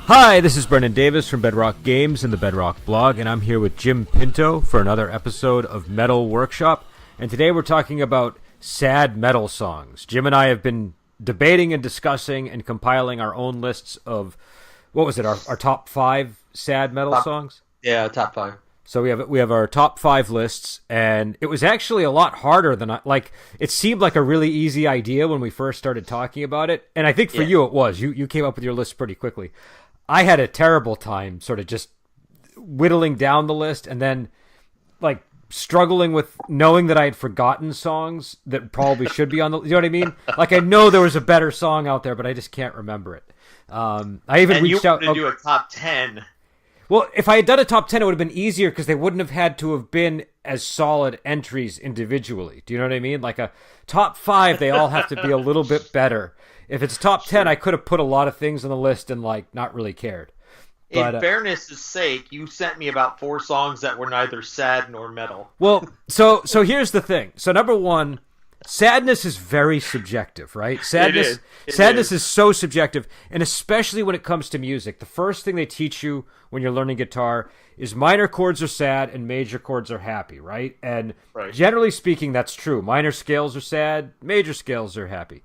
Hi, this is Brendan Davis from Bedrock Games and the Bedrock blog, and I'm here with Jim Pinto for another episode of Metal Workshop. And today we're talking about sad metal songs. Jim and I have been debating and discussing and compiling our own lists of, what was it, our top 5 sad metal songs? Yeah, top 5. So we have our top 5 lists, and it was actually a lot harder than it seemed like a really easy idea when we first started talking about it. And I think for you it was. You came up with your list pretty quickly. I had a terrible time sort of just whittling down the list and then like struggling with knowing that I had forgotten songs that probably should be on the, you know what I mean? Like I know there was a better song out there, but I just can't remember it. I even reached out to do a top 10. Well, if I had done a top 10, it would have been easier because they wouldn't have had to have been as solid entries individually. Do you know what I mean? Like a top 5, they all have to be a little bit better. If it's top 10, I could have put a lot of things on the list and like not really cared. But, in fairness' sake, you sent me about 4 songs that were neither sad nor metal. Well, so here's the thing. So number 1, sadness is very subjective, right? Sadness is so subjective, and especially when it comes to music. The first thing they teach you when you're learning guitar is minor chords are sad and major chords are happy, right? And generally speaking, that's true. Minor scales are sad, major scales are happy.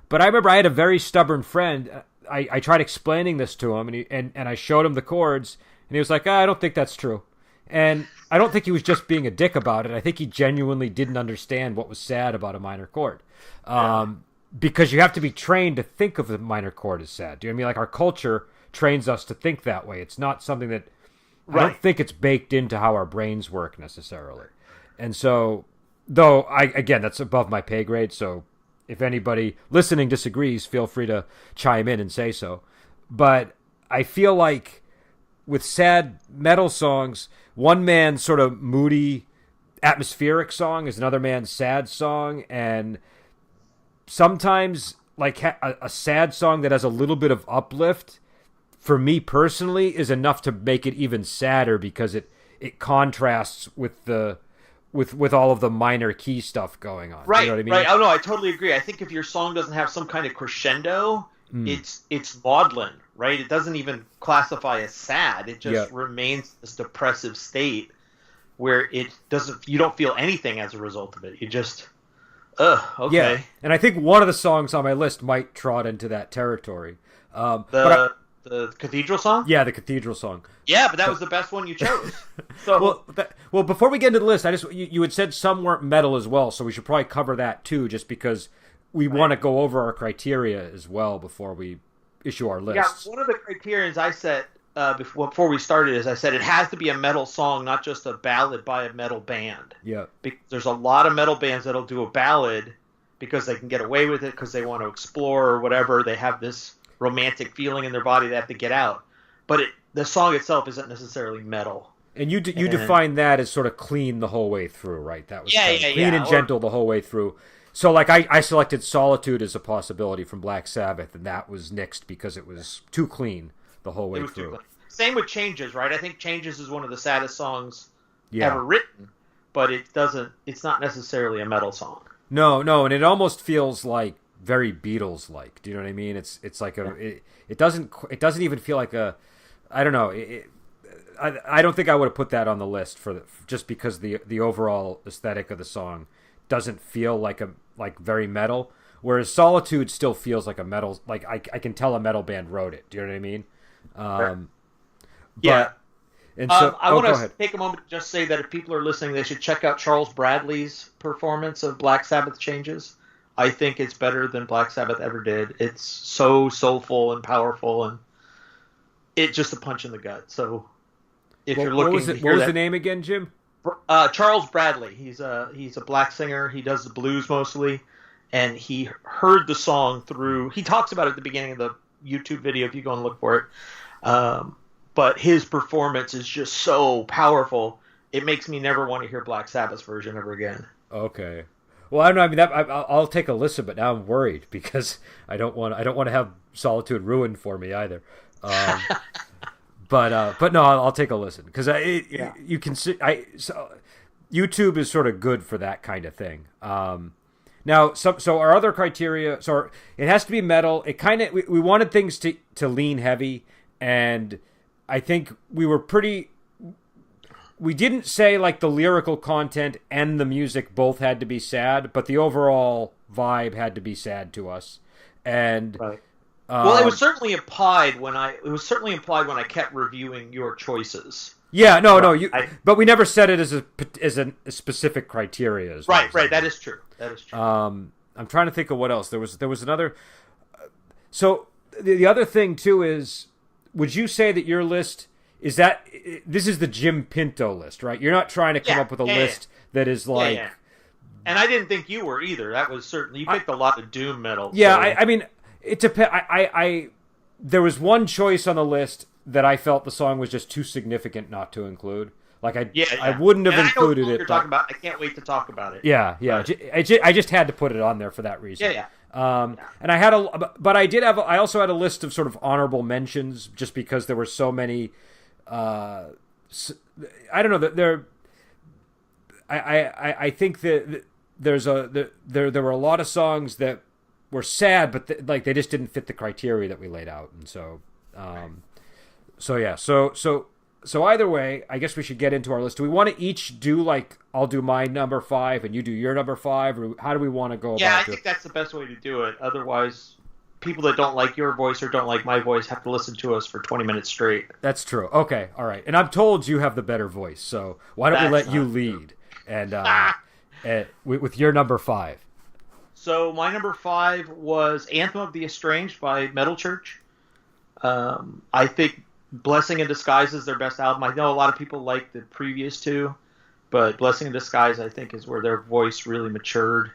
But I remember I had a very stubborn friend. I tried explaining this to him, and I showed him the chords, and he was like, I don't think that's true. And I don't think he was just being a dick about it. I think he genuinely didn't understand what was sad about a minor chord. Because you have to be trained to think of the minor chord as sad. Do you know what I mean? Like our culture trains us to think that way. It's not something that, I don't think it's baked into how our brains work necessarily. And so, though, again, that's above my pay grade, so if anybody listening disagrees, feel free to chime in and say so. But I feel like with sad metal songs, one man's sort of moody, atmospheric song is another man's sad song, and sometimes like a sad song that has a little bit of uplift, for me personally, is enough to make it even sadder because it contrasts with all of the minor key stuff going on. Right, you know what I mean? Right. Oh no, I totally agree. I think if your song doesn't have some kind of crescendo, it's maudlin, right? It doesn't even classify as sad. It just remains this depressive state where you don't feel anything as a result of it. You just, okay. Yeah, and I think one of the songs on my list might trot into that territory. The Cathedral song? Yeah, the Cathedral song. Yeah, but that was the best one you chose. So well, before we get into the list, you had said some weren't metal as well, so we should probably cover that too, just because we want to go over our criteria as well before we issue our lists. Yeah, one of the criterions I set before we started is I said it has to be a metal song, not just a ballad by a metal band. Yeah. Because there's a lot of metal bands that'll do a ballad because they can get away with it, because they want to explore or whatever. They have this romantic feeling in their body they have to get out. But the song itself isn't necessarily metal. And you define that as sort of clean the whole way through, right? That was clean and gentle the whole way through. So like I selected Solitude as a possibility from Black Sabbath, and that was nixed because it was too clean the whole way through. Same with Changes, right? I think Changes is one of the saddest songs ever written, but it's not necessarily a metal song. No, and it almost feels like very Beatles-like. Do you know what I mean? It's like it doesn't even feel like a, I don't know. I don't think I would have put that on the list just because the overall aesthetic of the song doesn't feel like very metal, whereas Solitude still feels like a metal, like I can tell a metal band wrote it. Do you know what I mean? And so I want to take a moment to just say that if people are listening, they should check out Charles Bradley's performance of Black Sabbath Changes. I think it's better than Black Sabbath ever did. It's so soulful and powerful, and it's just a punch in the gut. So if you're looking, what was the name again, Jim? Charles Bradley. He's a black singer. He does the blues mostly, and he heard the song through. He talks about it at the beginning of the YouTube video if you go and look for it. But his performance is just so powerful. It makes me never want to hear Black Sabbath's version ever again. Okay. Well, I don't know. I mean, I'll take a listen, but now I'm worried because I don't want to have Solitude ruined for me either. But no, I'll take a listen because you can see YouTube is sort of good for that kind of thing. Now, so our other criteria, so it has to be metal. It kind of we wanted things to lean heavy, and I think we were pretty. We didn't say like the lyrical content and the music both had to be sad, but the overall vibe had to be sad to us. And right. Well, it was certainly implied when I kept reviewing your choices. Yeah, no, but we never said it as a specific criteria. Right. That is true. I'm trying to think of what else. There was another. So the other thing too is, would you say that your list is that this is the Jim Pinto list, right? You're not trying to come up with a list that is like. Yeah. And I didn't think you were either. That was certainly you picked a lot of doom metal. Yeah, so. I mean, it depends. There was one choice on the list that I felt the song was just too significant not to include. Like I wouldn't have included it. You're talking about. I can't wait to talk about it. Yeah. I just had to put it on there for that reason. Yeah. And I had but I also had a list of sort of honorable mentions just because there were so many. I don't know. I think that there were a lot of songs that were sad, but they just didn't fit the criteria that we laid out, and so either way, I guess we should get into our list. Do we want to each do like I'll do my number 5 and you do your number 5, or how do we want to go about it? Yeah, I think that's the best way to do it. Otherwise, people that don't like your voice or don't like my voice have to listen to us for 20 minutes straight. That's true. Okay, all right. And I'm told you have the better voice, so why don't we let you lead and with your number 5? So my number 5 was Anthem of the Estranged by Metal Church. I think Blessing in Disguise is their best album. I know a lot of people like the previous two, but Blessing in Disguise I think is where their voice really matured.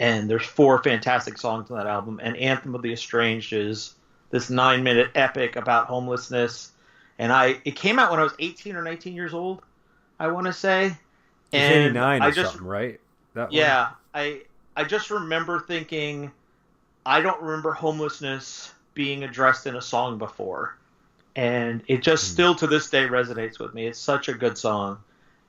And there's 4 fantastic songs on that album. And Anthem of the Estranged is this 9-minute epic about homelessness. And it came out when I was 18 or 19 years old, I want to say. And 89 or something, right? That yeah. One? I just remember thinking, I don't remember homelessness being addressed in a song before. And it just still to this day resonates with me. It's such a good song.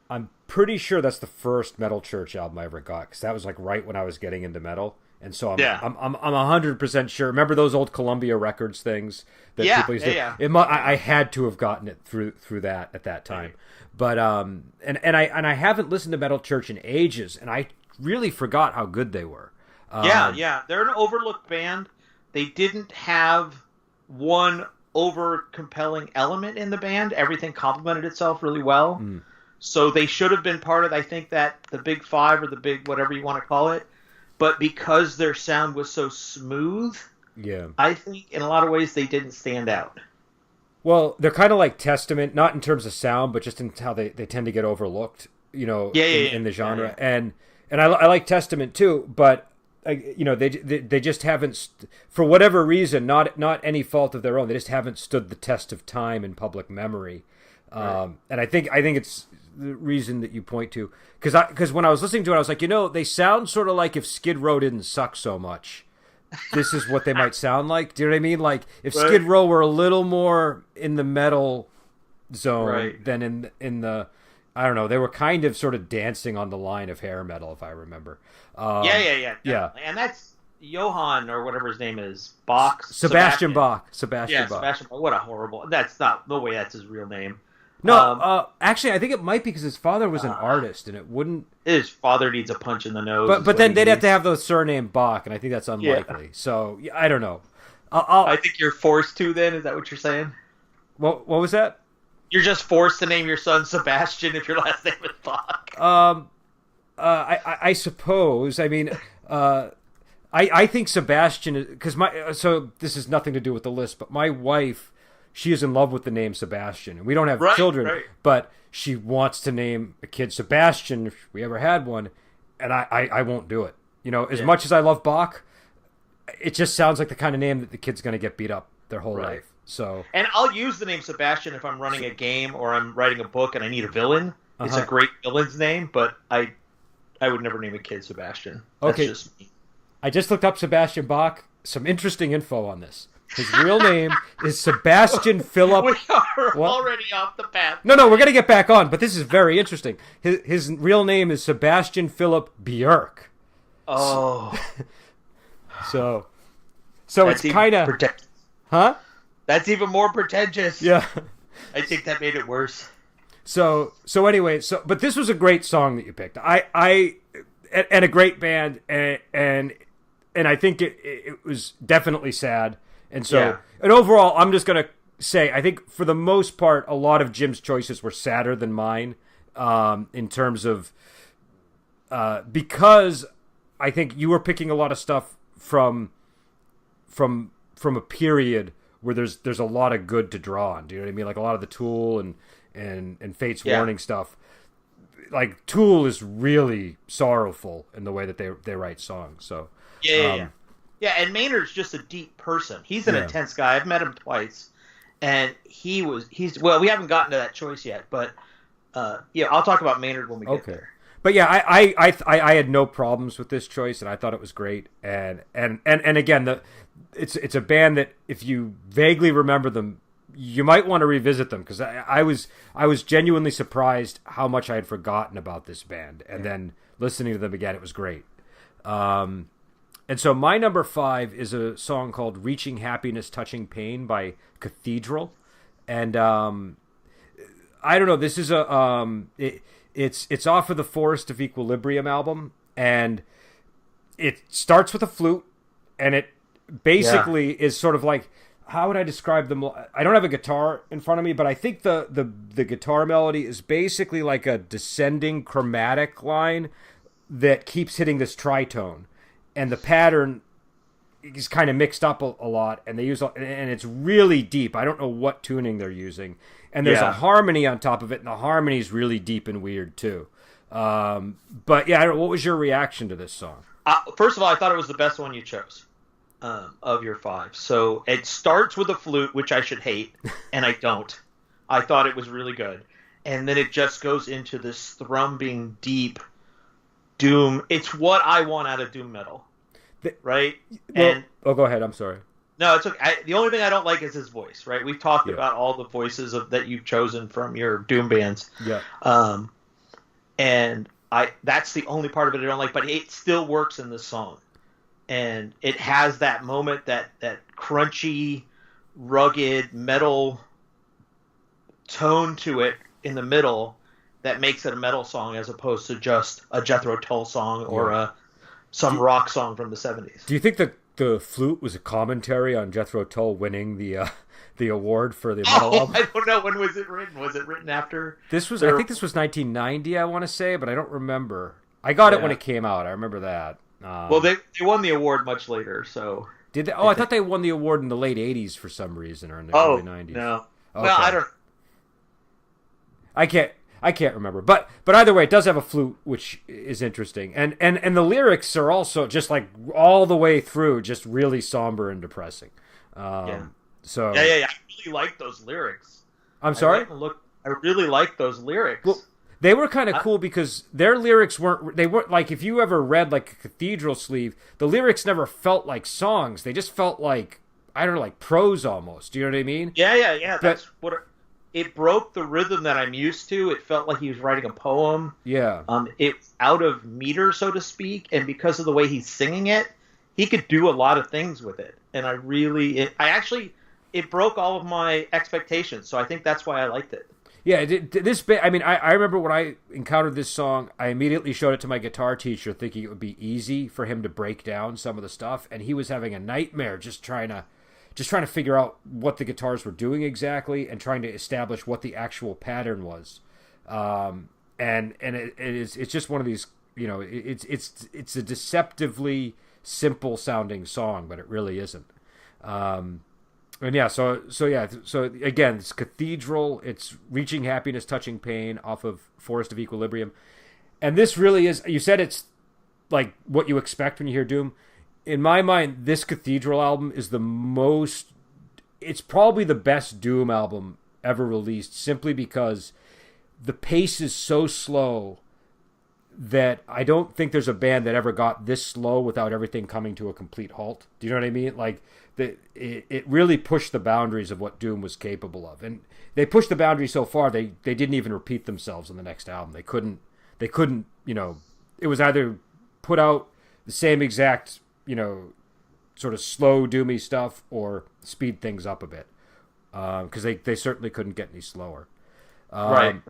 I'm pretty sure that's the first Metal Church album I ever got, because that was like right when I was getting into metal, and so I'm 100% sure. Remember those old Columbia Records things that people used to? Yeah. I had to have gotten it through that at that time, but and I haven't listened to Metal Church in ages, and I really forgot how good they were. They're an overlooked band. They didn't have one over compelling element in the band. Everything complemented itself really well. So they should have been part of, I think, that the Big Five or the Big whatever you want to call it. But because their sound was so smooth, I think in a lot of ways they didn't stand out. Well, they're kind of like Testament, not in terms of sound, but just in how they tend to get overlooked, in the genre. Yeah. And I like Testament too, but they just haven't, for whatever reason, not any fault of their own, they just haven't stood the test of time in public memory. Right. And I think it's the reason that you point to, because when I was listening to it, I was like, they sound sort of like if Skid Row didn't suck so much. This is what they might sound like. Do you know what I mean? Like if Skid Row were a little more in the metal zone than in the, I don't know, they were kind of sort of dancing on the line of hair metal, if I remember. Yeah. And that's Johann or whatever his name is, Bach. Sebastian Bach. Sebastian Bach. What a horrible. That's not no way. That's his real name. No, actually, I think it might be because his father was an artist, and it wouldn't. His father needs a punch in the nose. But then they'd have to have the surname Bach, and I think that's unlikely. Yeah. So I don't know. I think you're forced to. Then is that what you're saying? What was that? You're just forced to name your son Sebastian if your last name is Bach. I suppose. I mean, I think Sebastian is because so this has nothing to do with the list, but my wife. She is in love with the name Sebastian. And we don't have children, but she wants to name a kid Sebastian if we ever had one, and I won't do it. As much as I love Bach, it just sounds like the kind of name that the kid's going to get beat up their whole life. So, and I'll use the name Sebastian if I'm running a game or I'm writing a book and I need a villain. It's a great villain's name, but I would never name a kid Sebastian. That's just me. I just looked up Sebastian Bach. Some interesting info on this. His real name is Sebastian Philip. We are already off the path. No, we're going to get back on, but this is very interesting. His real name is Sebastian Philip Björk. Oh. So it's kind of... protected. Huh? That's even more pretentious. Yeah. I think that made it worse. So anyway, but this was a great song that you picked. And a great band, and I think it was definitely sad. And so, and overall, I'm just gonna say, I think for the most part, a lot of Jim's choices were sadder than mine, in terms of, because I think you were picking a lot of stuff from a period where there's a lot of good to draw on. Do you know what I mean? Like a lot of the Tool and Fate's Warning stuff. Like Tool is really sorrowful in the way that they write songs. So yeah. And Maynard's just a deep person. He's an intense guy. I've met him twice, and we haven't gotten to that choice yet, but I'll talk about Maynard when we get there. But yeah, I had no problems with this choice, and I thought it was great. And again, it's a band that if you vaguely remember them, you might want to revisit them, because I was genuinely surprised how much I had forgotten about this band, and then listening to them again, it was great. And so my number 5 is a song called "Reaching Happiness, Touching Pain" by Cathedral, and I don't know. This is it's off of the Forest of Equilibrium album, and it starts with a flute, and it basically is sort of like, how would I describe them? I don't have a guitar in front of me, but I think the guitar melody is basically like a descending chromatic line that keeps hitting this tritone, and the pattern is kind of mixed up a lot, and and it's really deep. I don't know what tuning they're using, and there's a harmony on top of it, and the harmony is really deep and weird too. But yeah, what was your reaction to this song? First of all, I thought it was the best one you chose. Of your 5. So it starts with a flute, which I should hate, and I don't. I thought it was really good. And then it just goes into this thrumming, deep doom. It's what I want out of doom metal, right? Go ahead. I'm sorry. No, it's okay. The only thing I don't like is his voice, right? We've talked about all the voices that you've chosen from your doom bands. Yeah. And that's the only part of it I don't like, but it still works in this song. And it has that moment, that crunchy, rugged metal tone to it in the middle that makes it a metal song as opposed to just a Jethro Tull song or some rock song from the 70s. Do you think the flute was a commentary on Jethro Tull winning the award for the metal album? I don't know. When was it written? Was it written after? I think this was 1990, I want to say, but I don't remember. I got it when it came out. I remember that. Well, they won the award much later, so... Did they? I thought they won the award in the late 80s for some reason, or in the early 90s. No. Okay. Well, I don't... I can't remember. But either way, it does have a flute, which is interesting. And the lyrics are also just like all the way through, just really somber and depressing. So Yeah. I really like those lyrics. I'm sorry? I really like those lyrics. Well, they were kind of cool because their lyrics weren't like, if you ever read like a Cathedral sleeve, the lyrics never felt like songs. They just felt like, I don't know, like prose almost. Do you know what I mean? Yeah. That's what it broke the rhythm that I'm used to. It felt like he was writing a poem. Yeah. It's out of meter, so to speak, and because of the way he's singing it, he could do a lot of things with it. And it broke all of my expectations, so I think that's why I liked it. Yeah, this bit. I mean, I remember when I encountered this song, I immediately showed it to my guitar teacher, thinking it would be easy for him to break down some of the stuff, and he was having a nightmare just trying to figure out what the guitars were doing exactly, and trying to establish what the actual pattern was. And it's just one of these, you know, it's a deceptively simple sounding song, but it really isn't. And yeah, so again, it's Cathedral. It's Reaching Happiness, Touching Pain off of Forest of Equilibrium. And this really is, you said it's like what you expect when you hear Doom. In my mind, this Cathedral album is it's probably the best Doom album ever released, simply because the pace is so slow that I don't think there's a band that ever got this slow without everything coming to a complete halt. Do you know what I mean? Like, it really pushed the boundaries of what Doom was capable of, and they pushed the boundaries so far they didn't even repeat themselves on the next album. They couldn't, you know, it was either put out the same exact, you know, sort of slow doomy stuff or speed things up a bit, because they certainly couldn't get any slower. Right.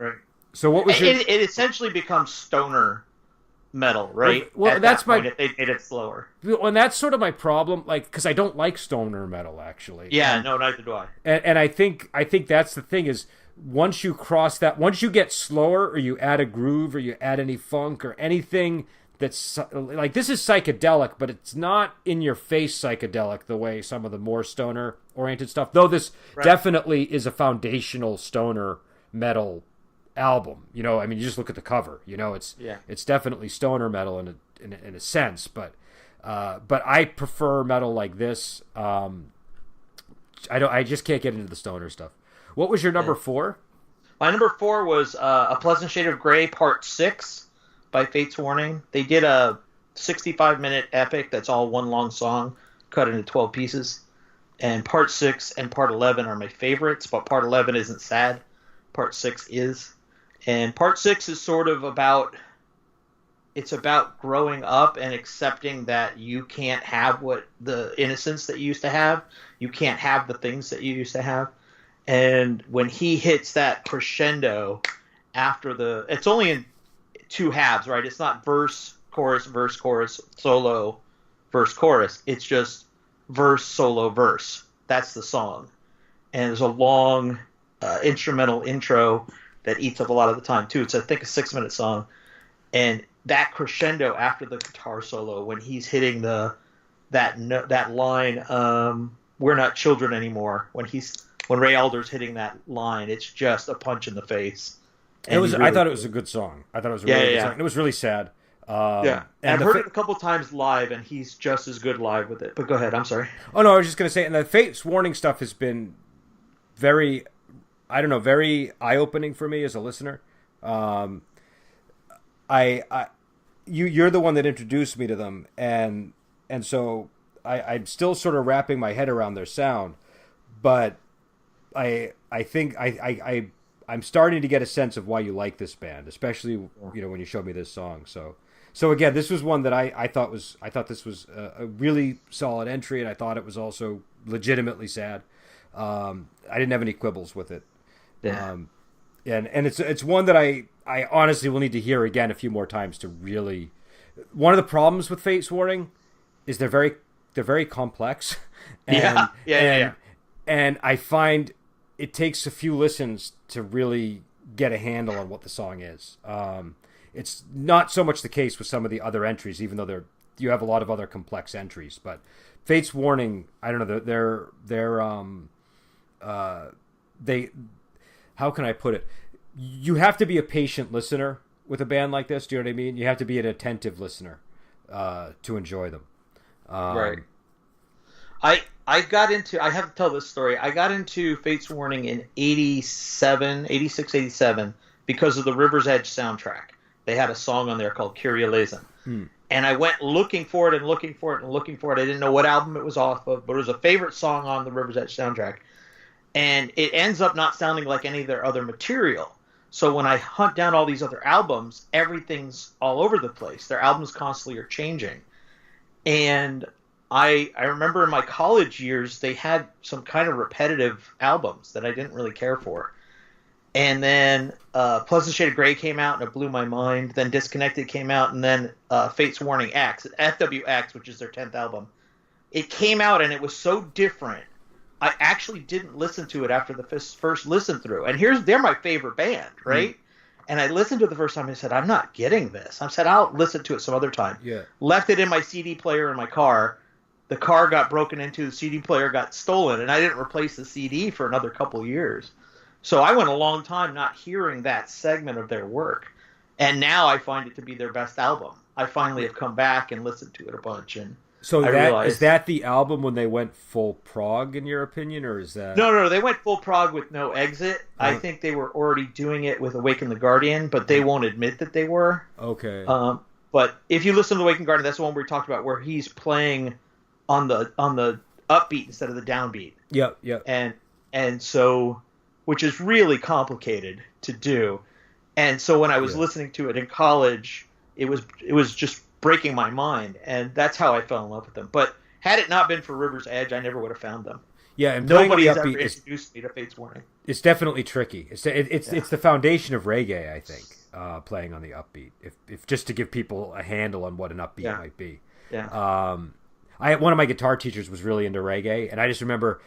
So what was your... It essentially becomes stoner metal, right? Well, At that's that point, if they made it slower. And that's sort of my problem, like, because I don't like stoner metal, actually. Yeah, no, neither do I. And I think that's the thing is, once you cross that, once you get slower, or you add a groove, or you add any funk or anything that's like, this is psychedelic, but it's not in your face psychedelic the way some of the more stoner oriented stuff. Though this definitely is a foundational stoner metal album. You know, I mean, you just look at the cover. You know, it's definitely stoner metal in a sense, but I prefer metal like this. I just can't get into the stoner stuff. What was your number 4? My number 4 was A Pleasant Shade of Grey Part 6 by Fates Warning. They did a 65-minute epic that's all one long song cut into 12 pieces. And Part 6 and Part 11 are my favorites, but Part 11 isn't sad. Part 6 is. And Part 6 is sort of about... It's about growing up and accepting that you can't have what the innocence that you used to have. You can't have the things that you used to have. And when he hits that crescendo after the... It's only in 2 halves, right? It's not verse, chorus, solo, verse, chorus. It's just verse, solo, verse. That's the song. And there's a long instrumental intro that eats up a lot of the time, too. It's, I think, a 6-minute song. And that crescendo after the guitar solo, when he's hitting that line, we're not children anymore. When Ray Alder's hitting that line, it's just a punch in the face. I thought it was a good song. I thought it was a really good song. It was really sad. And I've heard it a couple times live, and he's just as good live with it. But go ahead. I'm sorry. Oh, no, I was just going to say, and the Fates Warning stuff has been very, very eye-opening for me as a listener. You're the one that introduced me to them, and so I'm still sort of wrapping my head around their sound, but I think I'm starting to get a sense of why you like this band, especially when you showed me this song. So again, this was one that I thought this was a really solid entry, and I thought it was also legitimately sad. I didn't have any quibbles with it. Yeah. And it's one that I honestly will need to hear again a few more times to really. One of the problems with Fates Warning is they're very complex. And, and I find it takes a few listens to really get a handle on what the song is. It's not so much the case with some of the other entries, even though you have a lot of other complex entries. But Fates Warning, I don't know, they how can I put it? You have to be a patient listener with a band like this. Do you know what I mean? You have to be an attentive listener to enjoy them. Right. I have to tell this story. I got into Fates Warning in 86, 87 because of the River's Edge soundtrack. They had a song on there called Kyrie Eleison. And I went looking for it. I didn't know what album it was off of, but it was a favorite song on the River's Edge soundtrack. And it ends up not sounding like any of their other material. So when I hunt down all these other albums, everything's all over the place. Their albums constantly are changing. And I remember in my college years, they had some kind of repetitive albums that I didn't really care for. And then Pleasant Shade of Grey came out, and it blew my mind. Then Disconnected came out, and then Fates Warning X, FWX, which is their 10th album. It came out, and it was so different. I actually didn't listen to it after the first listen through. And they're my favorite band, right? And I listened to it the first time and I said, I'm not getting this. I said, I'll listen to it some other time. Yeah. Left it in my CD player in my car. The car got broken into, the CD player got stolen, and I didn't replace the CD for another couple years. So I went a long time not hearing that segment of their work. And now I find it to be their best album. I finally have come back and listened to it a bunch, and so is that the album when they went full prog, in your opinion, or is that... No, they went full prog with No Exit. I think they were already doing it with Awaken the Guardian, but they won't admit that they were. Okay. But if you listen to Awaken Guardian, that's the one we talked about where he's playing on the upbeat instead of the downbeat. Yeah. And so, which is really complicated to do. And so when I was listening to it in college, it was just breaking my mind, and that's how I fell in love with them. But had it not been for River's Edge, I never would have found them. Yeah, and playing on the Nobody's ever upbeat introduced me to Fates Warning. it's definitely tricky. It's the foundation of reggae, I think. Playing on the upbeat, if just to give people a handle on what an upbeat might be. Yeah. One of my guitar teachers was really into reggae, and I just remember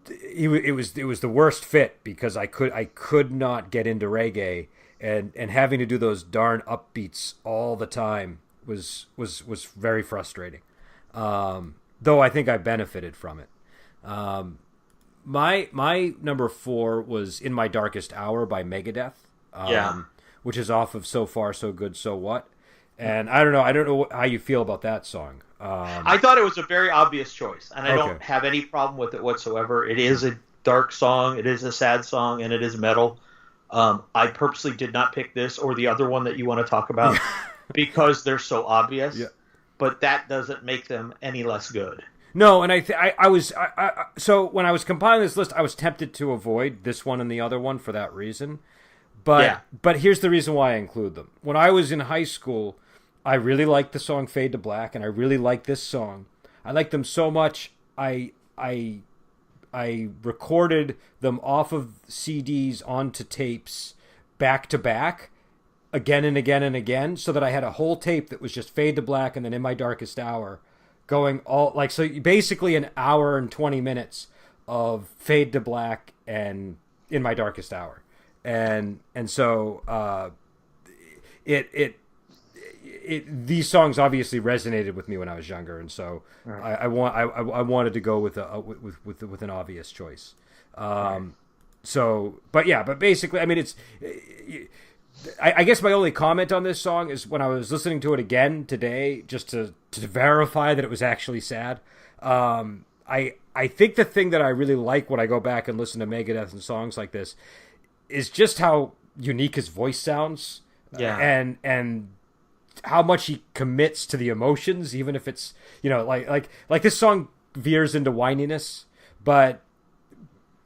it was the worst fit because I could not get into reggae, and having to do those darn upbeats all the time was very frustrating. Though I think I benefited from it. My number 4 was "In My Darkest Hour" by Megadeth. Which is off of "So Far So Good So What," and I don't know how you feel about that song. I thought it was a very obvious choice, and I don't have any problem with it whatsoever. It is a dark song, it is a sad song, and it is metal. I purposely did not pick this or the other one that you want to talk about because they're so obvious. Yeah. But that doesn't make them any less good. No, and so when I was compiling this list, I was tempted to avoid this one and the other one for that reason. But here's the reason why I include them. When I was in high school, I really liked the song "Fade to Black," and I really liked this song. I liked them so much, I recorded them off of CDs onto tapes back to back, again and again and again, so that I had a whole tape that was just "Fade to Black" and then "In My Darkest Hour," going all so basically an hour and 20 minutes of "Fade to Black" and "In My Darkest Hour." And so these songs obviously resonated with me when I was younger, and so I wanted to go with an obvious choice. But basically, I mean, it's. I guess my only comment on this song is when I was listening to it again today, just to verify that it was actually sad. I think the thing that I really like when I go back and listen to Megadeth and songs like this is just how unique his voice sounds, and how much he commits to the emotions, even if it's like this song veers into whininess, but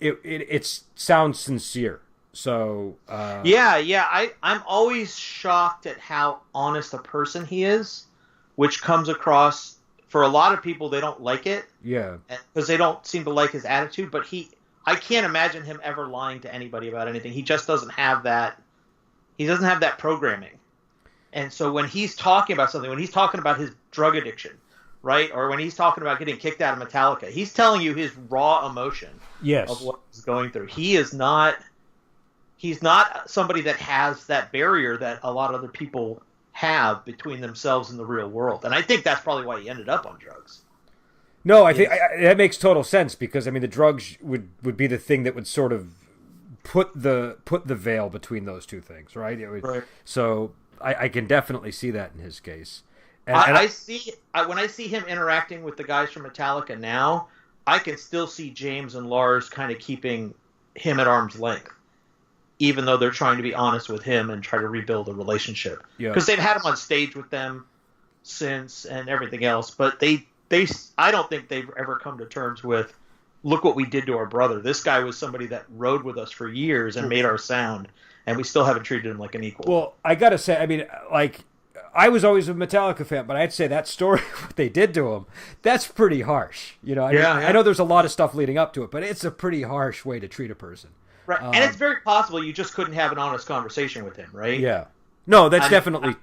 it sounds sincere. So I'm always shocked at how honest a person he is, which comes across for a lot of people. They don't like it, because they don't seem to like his attitude, but I can't imagine him ever lying to anybody about anything. He just doesn't have that. He doesn't have that programming. And so when he's talking about something, when he's talking about his drug addiction, right, or when he's talking about getting kicked out of Metallica, he's telling you his raw emotion of what he's going through. He's not somebody that has that barrier that a lot of other people have between themselves and the real world. And I think that's probably why he ended up on drugs. No, I think that makes total sense, because I mean the drugs would be the thing that would sort of put the veil between those two things, right? Right. So I can definitely see that in his case. When I see him interacting with the guys from Metallica now, I can still see James and Lars kind of keeping him at arm's length, even though they're trying to be honest with him and try to rebuild a relationship. Because they've had him on stage with them since and everything else, but I don't think they've ever come to terms with, look what we did to our brother. This guy was somebody that rode with us for years and made our sound, and we still haven't treated him like an equal. Well, I gotta say, I mean, like, I was always a Metallica fan, but I'd say that story, what they did to him, that's pretty harsh. I know there's a lot of stuff leading up to it, but it's a pretty harsh way to treat a person. Right, and it's very possible you just couldn't have an honest conversation with him, right? Yeah. No, that's definitely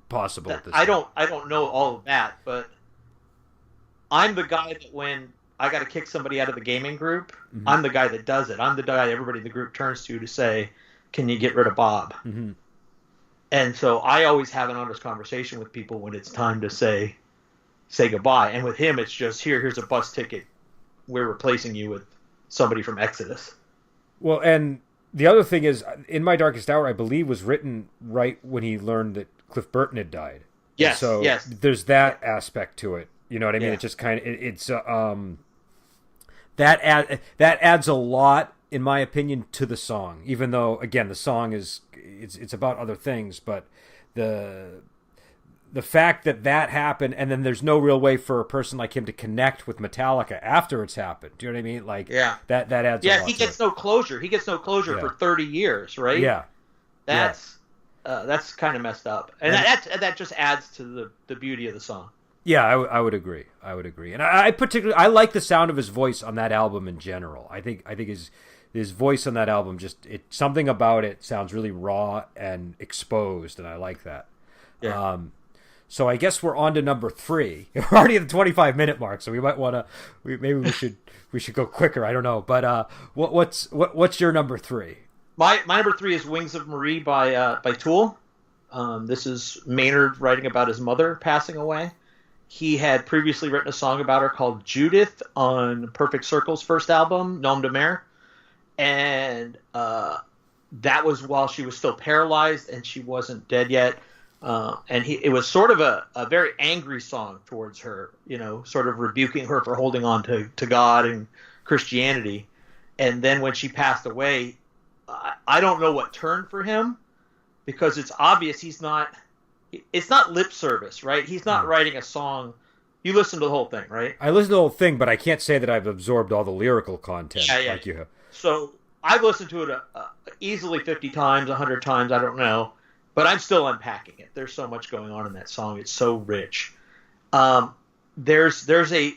possible. I don't know all of that, but I'm the guy that when I got to kick somebody out of the gaming group, mm-hmm. I'm the guy that does it. I'm the guy everybody in the group turns to say, can you get rid of Bob? Mm-hmm. And so I always have an honest conversation with people when it's time to say goodbye. And with him, it's just, here's a bus ticket. We're replacing you with somebody from Exodus. Well, and the other thing is, In My Darkest Hour, I believe, was written right when he learned that Cliff Burton had died. Yes, so yes. There's that aspect to it. You know what I mean? Yeah. It just kind of that adds a lot, in my opinion, to the song. Even though, again, the song it's about other things, but the fact that happened, and then there's no real way for a person like him to connect with Metallica after it's happened. Do you know what I mean? Like, that adds. Yeah, he gets no closure. He gets no closure for 30 years, right? Yeah, that's kind of messed up, and that just adds to the beauty of the song. Yeah, I would agree. I would agree, and I particularly I like the sound of his voice on that album in general. I think his voice on that album something about it sounds really raw and exposed, and I like that. Yeah. So I guess we're on to number 3. We're already at the 25-minute mark, so we might want to. Maybe we should go quicker. I don't know, but what's your number 3? My number 3 is "Wings of Marie" by Tool. This is Maynard writing about his mother passing away. He had previously written a song about her called Judith on Perfect Circle's first album, Nom de Mer. And that was while she was still paralyzed and she wasn't dead yet. It was sort of a very angry song towards her, sort of rebuking her for holding on to God and Christianity. And then when she passed away, I don't know what turned for him, because it's obvious it's not lip service, right? He's not writing a song. You listen to the whole thing, right? I listened to the whole thing, but I can't say that I've absorbed all the lyrical content like you have. So I've listened to it easily 50 times, 100 times, I don't know. But I'm still unpacking it. There's so much going on in that song. It's so rich. There's a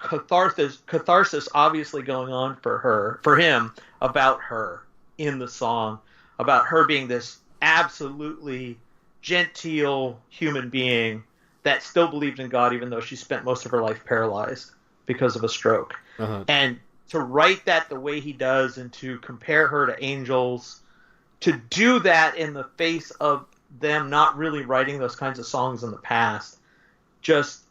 catharsis obviously going on for him about her in the song, about her being this absolutely genteel human being that still believed in God, even though she spent most of her life paralyzed because of a stroke. Uh-huh. And to write that the way he does, and to compare her to angels, to do that in the face of them not really writing those kinds of songs in the past,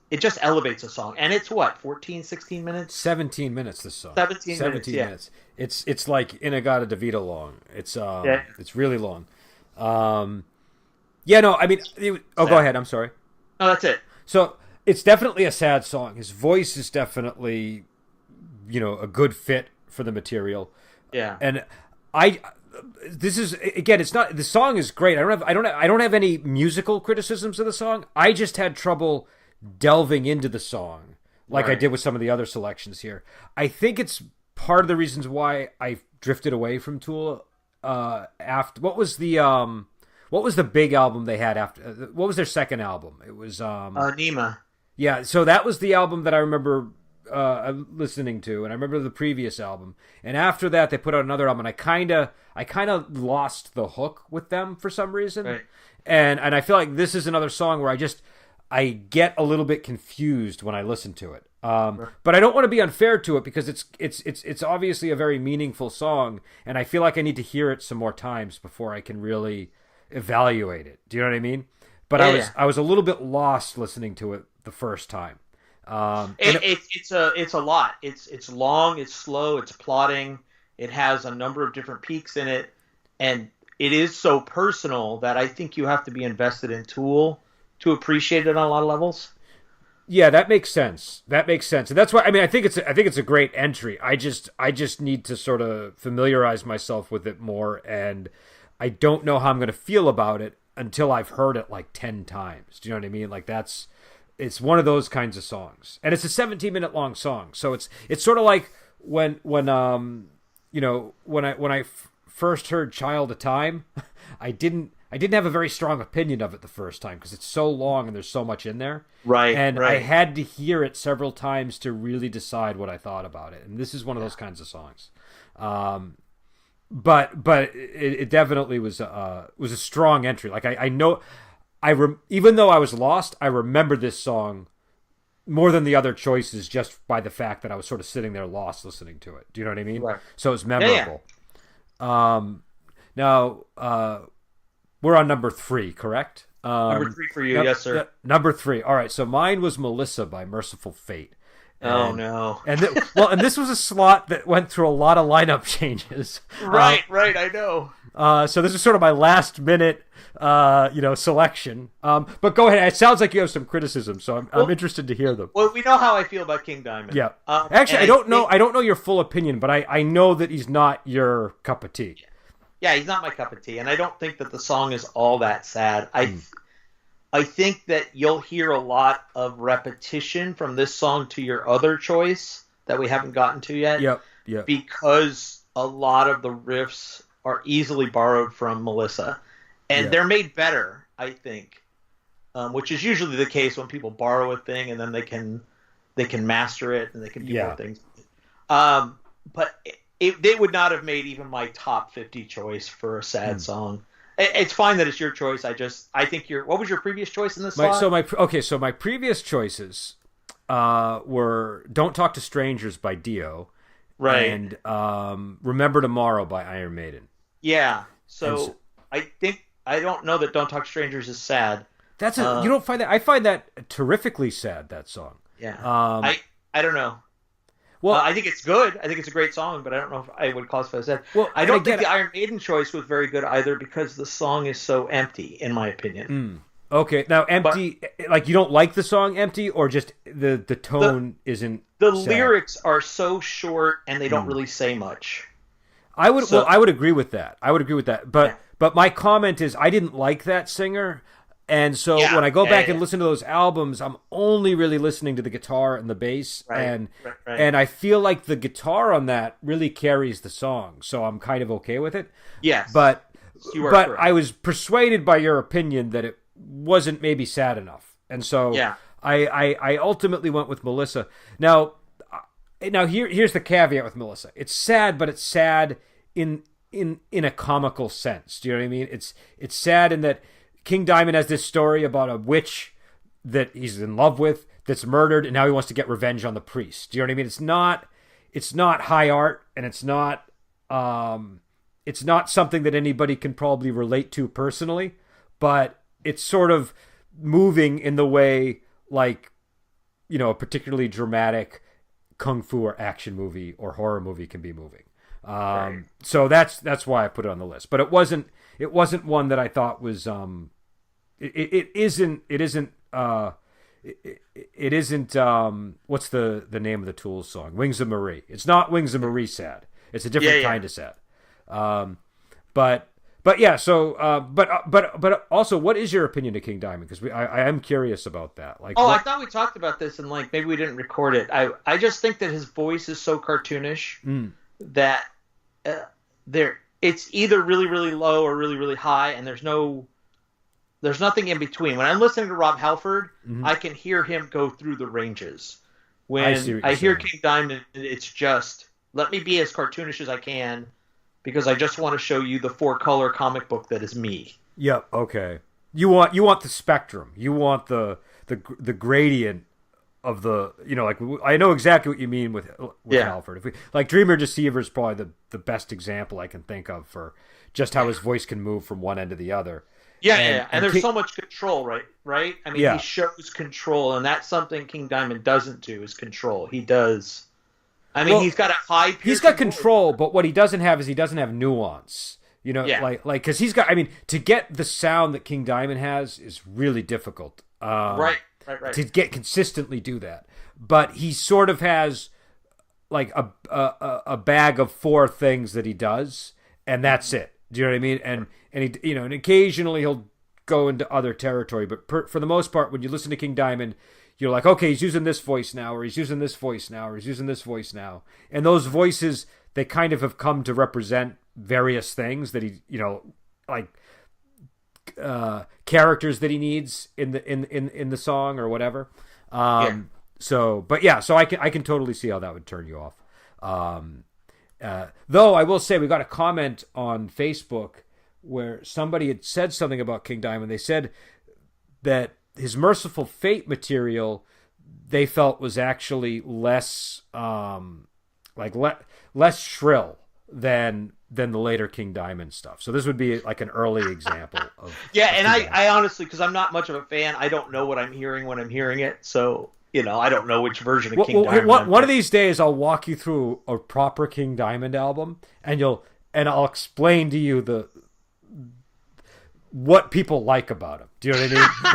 it just elevates a song. And it's what, 14, 16 minutes? 17 minutes, this song. 17 minutes, yeah. Minutes. It's like Inagata Devita long. It's really long. Go ahead, I'm sorry. No, that's it. So it's definitely a sad song. His voice is definitely, a good fit for the material. Yeah. And this is, again, it's not, the song is great. I don't have any musical criticisms of the song. I just had trouble delving into the song like I did with some of the other selections here. I think it's part of the reasons why I drifted away from Tool after what was the big album they had after, what was their second album? It was Nima. Yeah, so that was the album that I remember listening to, and I remember the previous album. And after that, they put out another album, and I kind of lost the hook with them for some reason. Right. And I feel like this is another song where I get a little bit confused when I listen to it. But I don't want to be unfair to it, because it's obviously a very meaningful song, and I feel like I need to hear it some more times before I can really evaluate it. Do you know what I mean? But I was a little bit lost listening to it the first time. It's a lot. It's long, it's slow, it's plotting. It has a number of different peaks in it, and it is so personal that I think you have to be invested in Tool to appreciate it on a lot of levels. Yeah, that makes sense. And that's why, I think it's a great entry. I just need to sort of familiarize myself with it more, and I don't know how I'm going to feel about it until I've heard it like 10 times. Do you know what I mean? Like it's one of those kinds of songs, and it's a 17-minute long song. So it's sort of like when I first heard Child of Time, I didn't have a very strong opinion of it the first time, because it's so long and there's so much in there. Right. And I had to hear it several times to really decide what I thought about it. And this is one of those kinds of songs. But it definitely was a strong entry. Like I know, even though I was lost, I remember this song more than the other choices, just by the fact that I was sort of sitting there lost listening to it. Do you know what I mean? Right. So it's memorable. Yeah. Now, we're on number 3, correct? Number 3 for you, yes, sir. Number 3. All right, so mine was Melissa by Merciful Fate. Oh, no. And this was a slot that went through a lot of lineup changes. Right, I know. So this is sort of my last minute, selection. But go ahead. It sounds like you have some criticism, so I'm interested to hear them. Well, we know how I feel about King Diamond. Yeah. Actually, I don't know your full opinion, but I know that he's not your cup of tea. Yeah, he's not my cup of tea, and I don't think that the song is all that sad. I think that you'll hear a lot of repetition from this song to your other choice that we haven't gotten to yet. Yep. Because a lot of the riffs are easily borrowed from Melissa. And they're made better, I think, which is usually the case when people borrow a thing and then they can master it and they can do more things. But they would not have made even my top 50 choice for a sad song. It's fine that it's your choice. I think what was your previous choice in this slot? So my previous choices were "Don't Talk to Strangers" by Dio, right, and "Remember Tomorrow" by Iron Maiden. Yeah. So I don't know that "Don't Talk to Strangers" is sad. You don't find that? I find that terrifically sad. That song. Yeah. I don't know. Well, I think it's good. I think it's a great song, but I don't know if I would classify it as sad. Well, I don't think the Iron Maiden choice was very good either because the song is so empty, in my opinion. Okay, now empty, like you don't like the song "Empty," or just the tone isn't. The sad? Lyrics are so short and they don't really say much. I would agree with that. But my comment is I didn't like that singer. And so when I go back and listen to those albums, I'm only really listening to the guitar and the bass, and I feel like the guitar on that really carries the song, so I'm kind of okay with it. Yes, but correct. I was persuaded by your opinion that it wasn't maybe sad enough, and so I ultimately went with Melissa. Now here's the caveat with Melissa: it's sad, but it's sad in a comical sense. Do you know what I mean? It's sad in that King Diamond has this story about a witch that he's in love with that's murdered, and now he wants to get revenge on the priest. Do you know what I mean? It's not high art, and it's not something that anybody can probably relate to personally, but it's sort of moving in the way like, you know, a particularly dramatic kung fu or action movie or horror movie can be moving. So that's why I put it on the list. But it wasn't one that I thought was it isn't what's the name of the Tool song? Wings of Marie. It's not Wings of Marie sad. It's a different kind of sad. But yeah, so but also, what is your opinion of King Diamond? Because I am curious about that. Like, I thought we talked about this and like maybe we didn't record it. I just think that his voice is so cartoonish that it's either really really low or really really high, and there's nothing in between. When I'm listening to Rob Halford, I can hear him go through the ranges. When I hear King Diamond, it's just let me be as cartoonish as I can, because I just want to show you the 4-color comic book that is me. Yep. Okay. You want the spectrum. You want the gradient of the, you know, like I know exactly what you mean with Halford. Like Dreamer Deceiver is probably the best example I can think of for just how his voice can move from one end to the other. And there's so much control, right? I mean, he shows control, and that's something King Diamond doesn't do is control. He does. I mean, he's got a high. He's got control, but what he doesn't have is he doesn't have nuance. You know, like because he's got. I mean, to get the sound that King Diamond has is really difficult. Right. To get consistently do that, but he sort of has like a bag of 4 things that he does, and that's it. Do you know what I mean? And he, you know, and occasionally he'll go into other territory, but for the most part, when you listen to King Diamond, you're like, okay, he's using this voice now, or he's using this voice now, or he's using this voice now, and those voices, they kind of have come to represent various things that he, you know, like characters that he needs in the song or whatever. So I can totally see how that would turn you off. Though I will say we got a comment on Facebook where somebody had said something about King Diamond. They said that his Merciful Fate material they felt was actually less less shrill than the later King Diamond stuff. So this would be like an early example of I honestly, because I'm not much of a fan, I don't know what I'm hearing when I'm hearing it. So you know, I don't know which version of King Diamond. One of these days, I'll walk you through a proper King Diamond album, and I'll explain to you what people like about him. Do you know what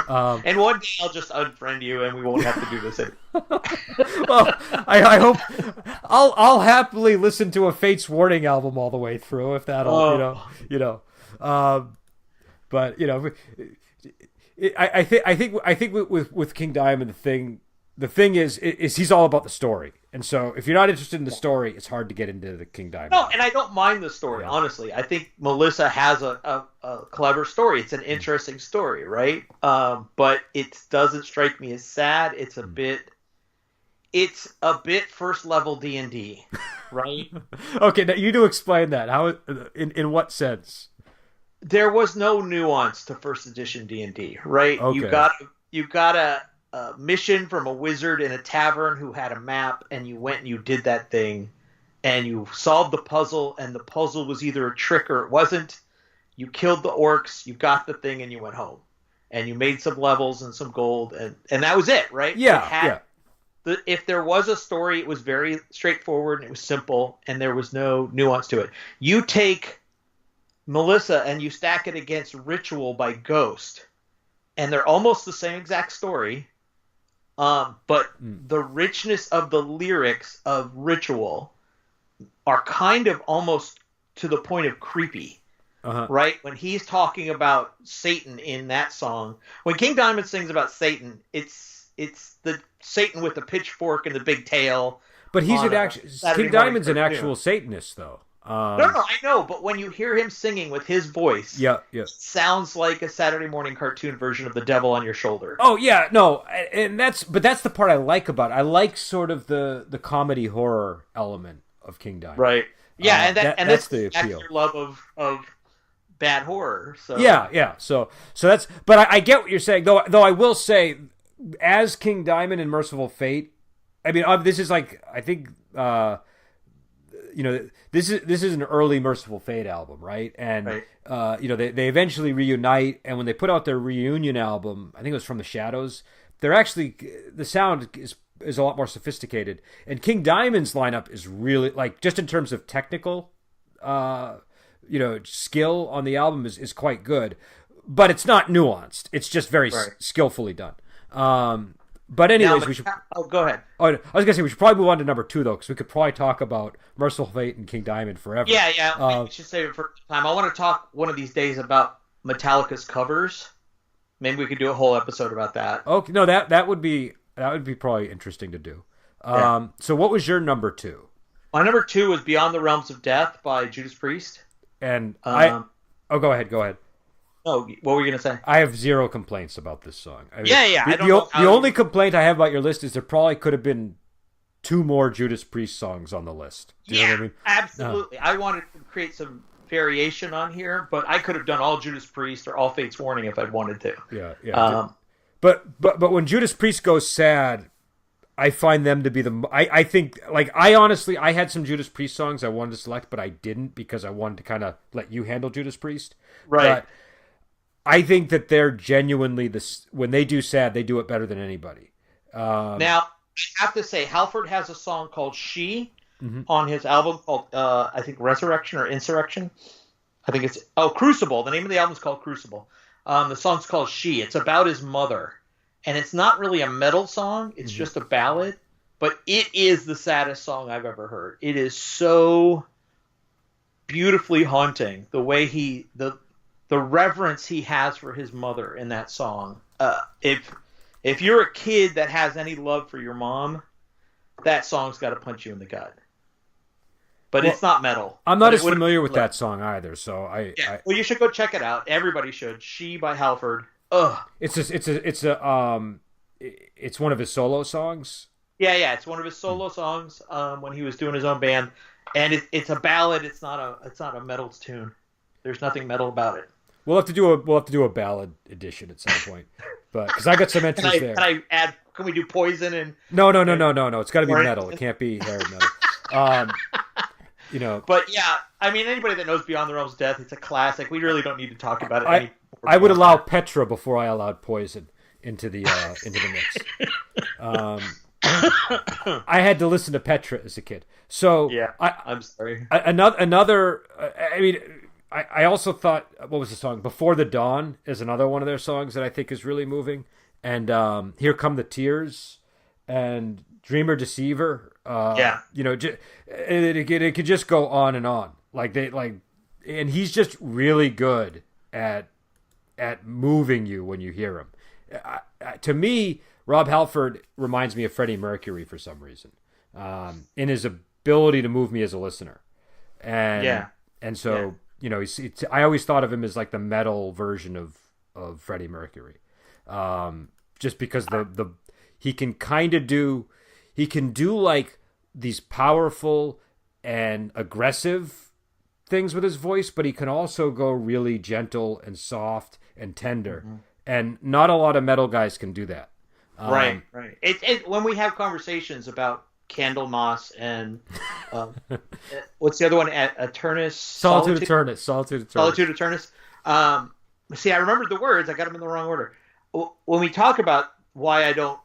I mean? And one day I'll just unfriend you, and we won't have to do this anymore. Well, I hope I'll happily listen to a Fates Warning album all the way through if that'll but you know, I think with King Diamond the thing is he's all about the story, And so if you're not interested in the story, it's hard to get into the King Diamond. No, and I don't mind the story, honestly. I think Melissa has a clever story. It's an interesting story, right? But it doesn't strike me as sad. It's a bit first level D&D, right? Okay, now you do explain that. How in what sense? There was no nuance to first edition D&D, right? Okay. You got a mission from a wizard in a tavern who had a map, and you went and you did that thing, and you solved the puzzle, and the puzzle was either a trick or it wasn't. You killed the orcs, you got the thing, and you went home. And you made some levels and some gold, and that was it, right? Yeah, If there was a story, it was very straightforward, and it was simple, and there was no nuance to it. You take Melissa and you stack it against Ritual by Ghost, and they're almost the same exact story, but the richness of the lyrics of Ritual are kind of almost to the point of creepy, right? When he's talking about Satan in that song, when King Diamond sings about Satan, it's the Satan with the pitchfork and the big tail. But he's King Diamond's an actual Satanist, though. No, I know, but when you hear him singing with his voice, it sounds like a Saturday morning cartoon version of The Devil on Your Shoulder. Oh yeah, no, and that's the part I like about it. I like sort of the comedy horror element of King Diamond, right? Yeah, and that's the appeal. That's your love of bad horror. So yeah. So that's. But I get what you're saying, though. Though I will say, as King Diamond in Merciful Fate, I mean, this is like I think. This is an early Merciful Fate album, right? And they eventually reunite, and when they put out their reunion album, I think it was From the Shadows, they're actually the sound is a lot more sophisticated. And King Diamond's lineup is really, like, just in terms of technical skill on the album is quite good, but it's not nuanced. It's just very skillfully done. But anyways, we should. Oh, go ahead. Oh, I was gonna say we should probably move on to number 2 though, because we could probably talk about Merciful Fate and King Diamond forever. Yeah. We should save it for time. I want to talk one of these days about Metallica's covers. Maybe we could do a whole episode about that. Okay, no, that would be probably interesting to do. So what was your number 2? My number 2 was Beyond the Realms of Death by Judas Priest. And go ahead. Oh, what were you going to say? I have zero complaints about this song. I mean, the only complaint I have about your list is there probably could have been 2 more Judas Priest songs on the list. Do you know what I mean? Absolutely. I wanted to create some variation on here, but I could have done all Judas Priest or all Fate's Warning if I'd wanted to. Yeah. But when Judas Priest goes sad, I find them to be I think, like, I honestly, I had some Judas Priest songs I wanted to select, but I didn't because I wanted to kind of let you handle Judas Priest. Right. But I think that they're genuinely when they do sad, they do it better than anybody. Now, I have to say, Halford has a song called She on his album called, I think, Resurrection or Insurrection. I think it's, Crucible. The name of the album is called Crucible. The song's called She. It's about his mother. And it's not really a metal song. It's just a ballad. But it is the saddest song I've ever heard. It is so beautifully haunting. The way the reverence he has for his mother in that song. If you're a kid that has any love for your mom, that song's got to punch you in the gut. But it's not metal. I'm not as familiar with that song either, so well, you should go check it out. Everybody should. She by Halford. Ugh. It's one of his solo songs. Yeah. It's one of his solo songs when he was doing his own band, and it's a ballad. It's not a metal tune. There's nothing metal about it. We'll have to do a ballad edition at some point, but because I got some entries there. Can we do Poison and? No. It's got to be metal. It can't be hair metal. But yeah, I mean, anybody that knows Beyond the Realms of Death, it's a classic. We really don't need to talk about it. I would allow Petra before I allowed Poison into the mix. I had to listen to Petra as a kid, so yeah. I'm sorry. Another. I mean. I also thought, what was the song? Before the Dawn is another one of their songs that I think is really moving. And Here Come the Tears and Dreamer Deceiver. It could just go on and on. And he's just really good at moving you when you hear him. To me, Rob Halford reminds me of Freddie Mercury for some reason. in his ability to move me as a listener. And so I always thought of him as like the metal version of Freddie Mercury, just because he can do like these powerful and aggressive things with his voice, but he can also go really gentle and soft and tender, and not a lot of metal guys can do that. Right. When we have conversations about Candlemas and what's the other one? Eternus? Solitude Eternus. Solitude Eternus. See, I remembered the words. I got them in the wrong order. When we talk about why I don't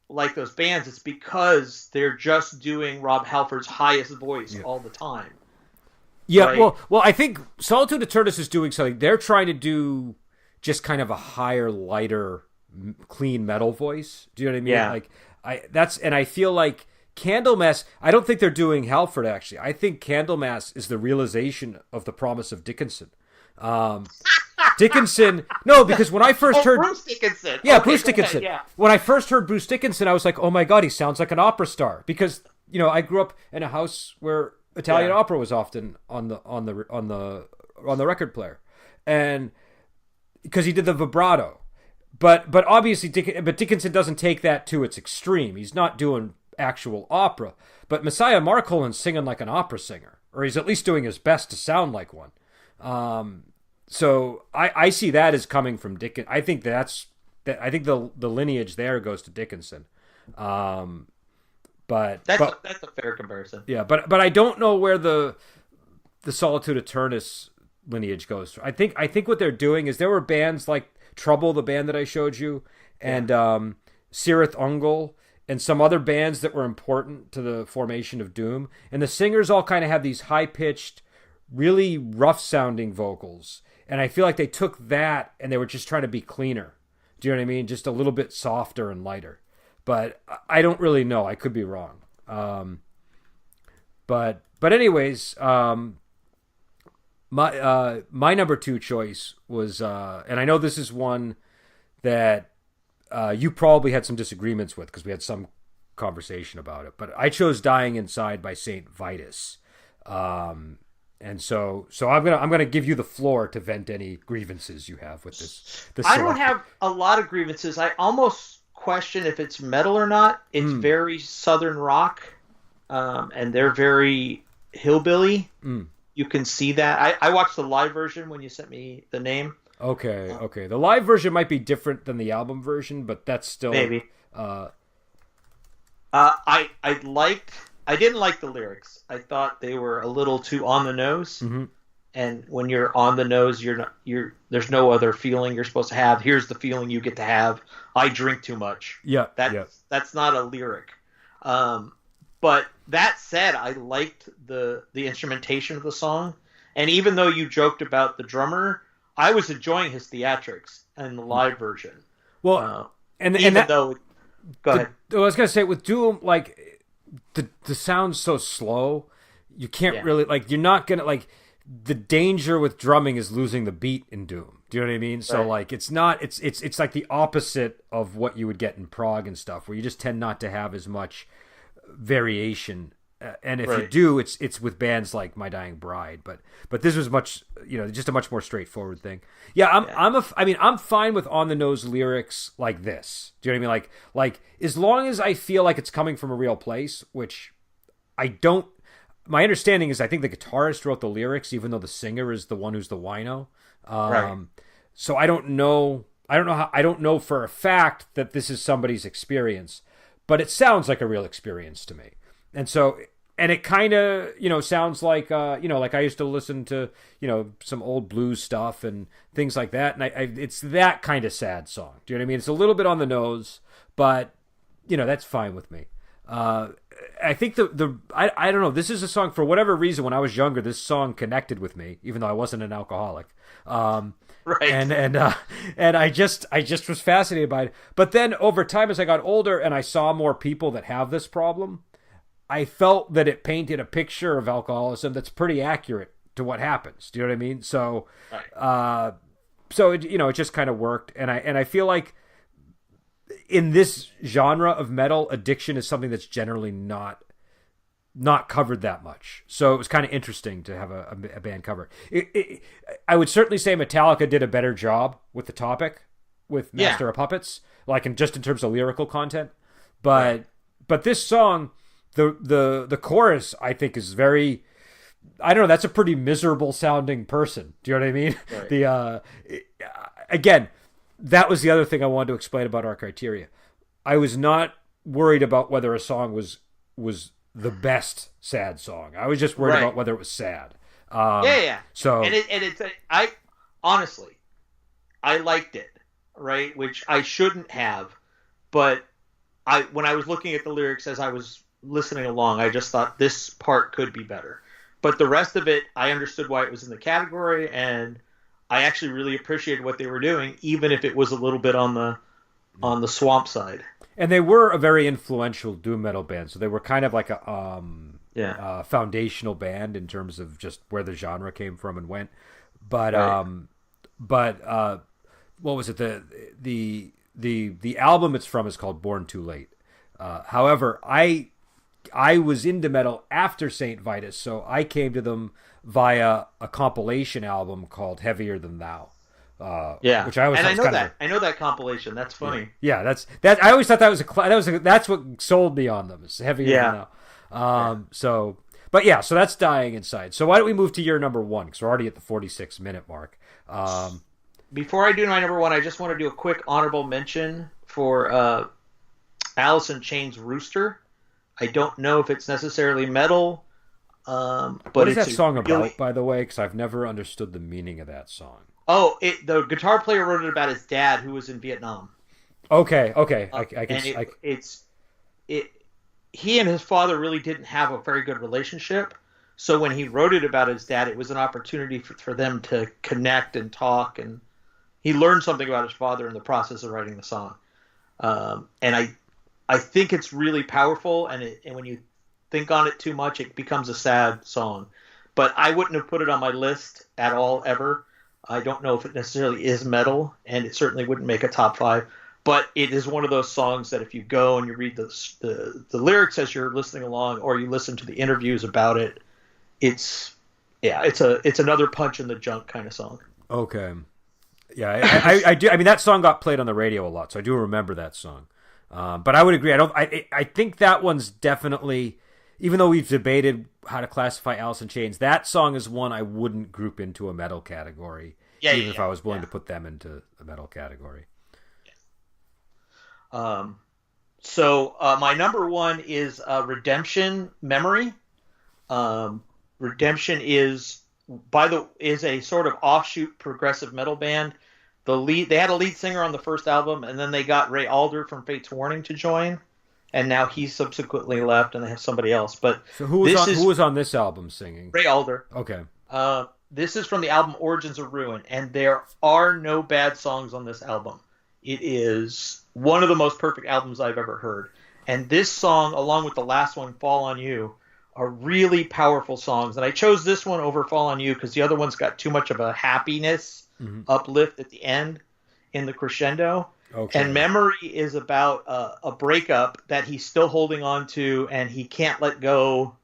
like those bands, it's because they're just doing Rob Halford's highest voice all the time. Yeah, right? well, I think Solitude Eternus is doing something. They're trying to do just kind of a higher, lighter, clean metal voice. Do you know what I mean? Yeah. Like I feel like Candlemas, I don't think they're doing Halford, actually. I think Candlemas is the realization of the promise of Dickinson. Dickinson, no, because when I first heard Bruce Dickinson. Yeah, okay, Bruce Dickinson. Okay, yeah. When I first heard Bruce Dickinson, I was like, "Oh my god, he sounds like an opera star." Because, I grew up in a house where Italian opera was often on the record player. And because he did the vibrato. But obviously Dickinson doesn't take that to its extreme. He's not doing actual opera, but Messiah Marcolin's singing like an opera singer, or he's at least doing his best to sound like one. So I see that as coming from Dickinson. I think I think the lineage there goes to Dickinson. But that's a fair comparison. Yeah, but I don't know where the Solitude Eternus lineage goes. I think what they're doing is there were bands like Trouble, the band that I showed you, and Sirith Ungol, and some other bands that were important to the formation of Doom. And the singers all kind of have these high-pitched, really rough-sounding vocals. And I feel like they took that and they were just trying to be cleaner. Do you know what I mean? Just a little bit softer and lighter. But I don't really know. I could be wrong. But anyways, my number 2 choice was, and I know this is one that you probably had some disagreements with because we had some conversation about it. But I chose "Dying Inside" by Saint Vitus, and so I'm gonna give you the floor to vent any grievances you have with this. I don't have a lot of grievances. I almost question if it's metal or not. It's very southern rock, and they're very hillbilly. You can see that. I watched the live version when you sent me the name. Okay. The live version might be different than the album version, but that's still maybe. I didn't like the lyrics. I thought they were a little too on the nose. Mm-hmm. And when you're on the nose, there's no other feeling you're supposed to have. Here's the feeling you get to have. I drink too much. Yeah. That's not a lyric. But that said, I liked the instrumentation of the song. And even though you joked about the drummer, I was enjoying his theatrics in the live version. Well, go ahead. I was gonna say with Doom, like the sound's so slow, you can't really you're not gonna the danger with drumming is losing the beat in Doom. Do you know what I mean? So it's not it's like the opposite of what you would get in prog and stuff, where you just tend not to have as much variation. And if you do, it's with bands like My Dying Bride, but this was much, just a much more straightforward thing. Yeah, I'm fine with on the nose lyrics like this. Do you know what I mean? Like as long as I feel like it's coming from a real place, which I don't. My understanding is I think the guitarist wrote the lyrics, even though the singer is the one who's the wino. So I don't know. I don't know for a fact that this is somebody's experience, but it sounds like a real experience to me. And so, and it kind of, sounds like, like I used to listen to, some old blues stuff and things like that. And it's that kind of sad song. Do you know what I mean? It's a little bit on the nose, but, that's fine with me. I think I don't know. This is a song, for whatever reason, when I was younger, this song connected with me, even though I wasn't an alcoholic. Right. And I just was fascinated by it. But then over time, as I got older and I saw more people that have this problem, I felt that it painted a picture of alcoholism that's pretty accurate to what happens. Do you know what I mean? So, it just kind of worked. And I feel like in this genre of metal, addiction is something that's generally not not covered that much. So it was kind of interesting to have a band cover. I would certainly say Metallica did a better job with the topic with Master of Puppets, like in terms of lyrical content. But this song, the chorus, I think is very, I don't know, that's a pretty miserable sounding person. Do you know what I mean? Right. Again, that was the other thing I wanted to explain about our criteria. I was not worried about whether a song was the best sad song. I was just worried about whether it was sad. So I honestly, I liked it, right? Which I shouldn't have, but when I was looking at the lyrics as I was listening along, I just thought this part could be better. But the rest of it, I understood why it was in the category, and I actually really appreciated what they were doing, even if it was a little bit on the swamp side. And they were a very influential doom metal band, so they were kind of like a foundational band in terms of just where the genre came from and went. But what was it? The album it's from is called Born Too Late. However, I was into metal after Saint Vitus, so I came to them via a compilation album called Heavier Than Thou. Which I always and I know that compilation. That's funny. Yeah, that's that. I always thought that was that's what sold me on them. Is Heavier Than Thou. So that's Dying Inside. So why don't we move to your number one? Because we're already at the 46-minute mark. Before I do my number one, I just want to do a quick honorable mention for Alice in Chains' Rooster. I don't know if it's necessarily metal, but what is that song about, by the way? Because I've never understood the meaning of that song. Oh, the guitar player wrote it about his dad who was in Vietnam. Okay. He and his father really didn't have a very good relationship. So when he wrote it about his dad, it was an opportunity for them to connect and talk. And he learned something about his father in the process of writing the song. And I think it's really powerful. And when you think on it too much, it becomes a sad song. But I wouldn't have put it on my list at all, ever. I don't know if it necessarily is metal, and it certainly wouldn't make a top 5. But it is one of those songs that if you go and you read the lyrics as you're listening along, or you listen to the interviews about it, it's another punch in the junk kind of song. Okay, yeah, I do. I mean, that song got played on the radio a lot, so I do remember that song. But I would agree. I think that one's definitely, even though we've debated how to classify Alice in Chains, that song is one I wouldn't group into a metal category, even if I was willing to put them into a metal category. So my number one is Redemption Memory. Redemption is a sort of offshoot progressive metal band. They had a lead singer on the first album, and then they got Ray Alder from Fate's Warning to join. And now he subsequently left, and they have somebody else. But so who was on this album singing? Ray Alder. Okay. This is from the album Origins of Ruin, and there are no bad songs on this album. It is one of the most perfect albums I've ever heard. And this song, along with the last one, Fall on You, are really powerful songs. And I chose this one over Fall on You because the other one's got too much of a happiness uplift at the end in the crescendo. Okay. And Memory is about a breakup that he's still holding on to, and he can't let go,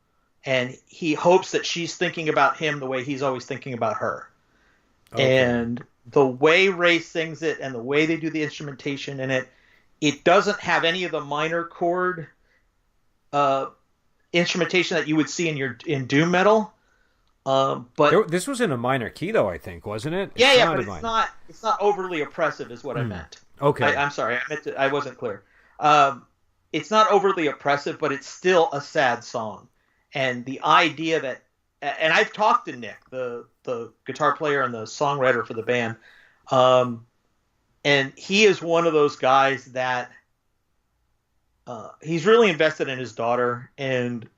and he hopes that she's thinking about him the way he's always thinking about her. Okay. And the way Ray sings it and the way they do the instrumentation in it, it doesn't have any of the minor chord instrumentation that you would see in doom metal. But this was in a minor key, though, I think, wasn't it? But it's not overly oppressive, is what I meant. Okay. I'm sorry, I wasn't clear. It's not overly oppressive, but it's still a sad song. And the idea that, and I've talked to Nick, the guitar player and the songwriter for the band, and he is one of those guys that he's really invested in his daughter, and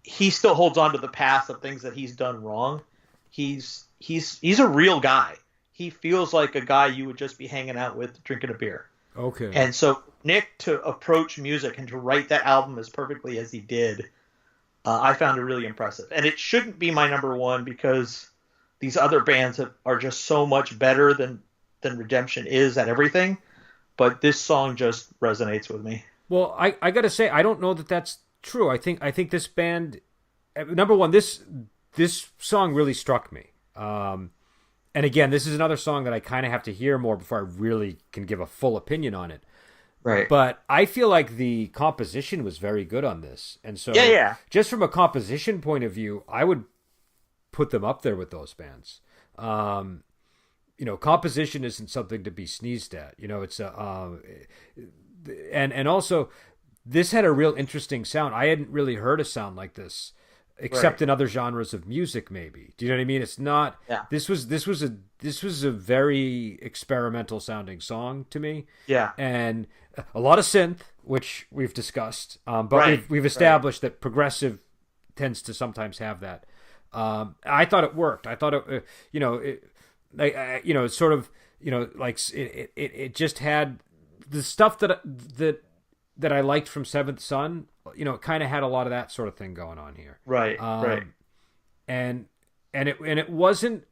he still holds on to the past of things that he's done wrong. He's a real guy. He feels like a guy you would just be hanging out with, drinking a beer. Okay. And so Nick, to approach music and to write that album as perfectly as he did, I found it really impressive. And it shouldn't be my number one because these other bands are just so much better than Redemption is at everything. But this song just resonates with me. Well, I got to say, I don't know that that's true. I think this band, number one, this song really struck me. And again, this is another song that I kind of have to hear more before I really can give a full opinion on it. Right. But I feel like the composition was very good on this. And so just from a composition point of view, I would put them up there with those bands. Composition isn't something to be sneezed at. It's and also this had a real interesting sound. I hadn't really heard a sound like this except in other genres of music, maybe. Do you know what I mean? It's not. Yeah. This was a very experimental sounding song to me. Yeah. And a lot of synth, which we've discussed, but we've established that progressive tends to sometimes have that. I thought it worked. I thought it just had the stuff that I liked from Seventh Son. It kind of had a lot of that sort of thing going on here. Right. And it wasn't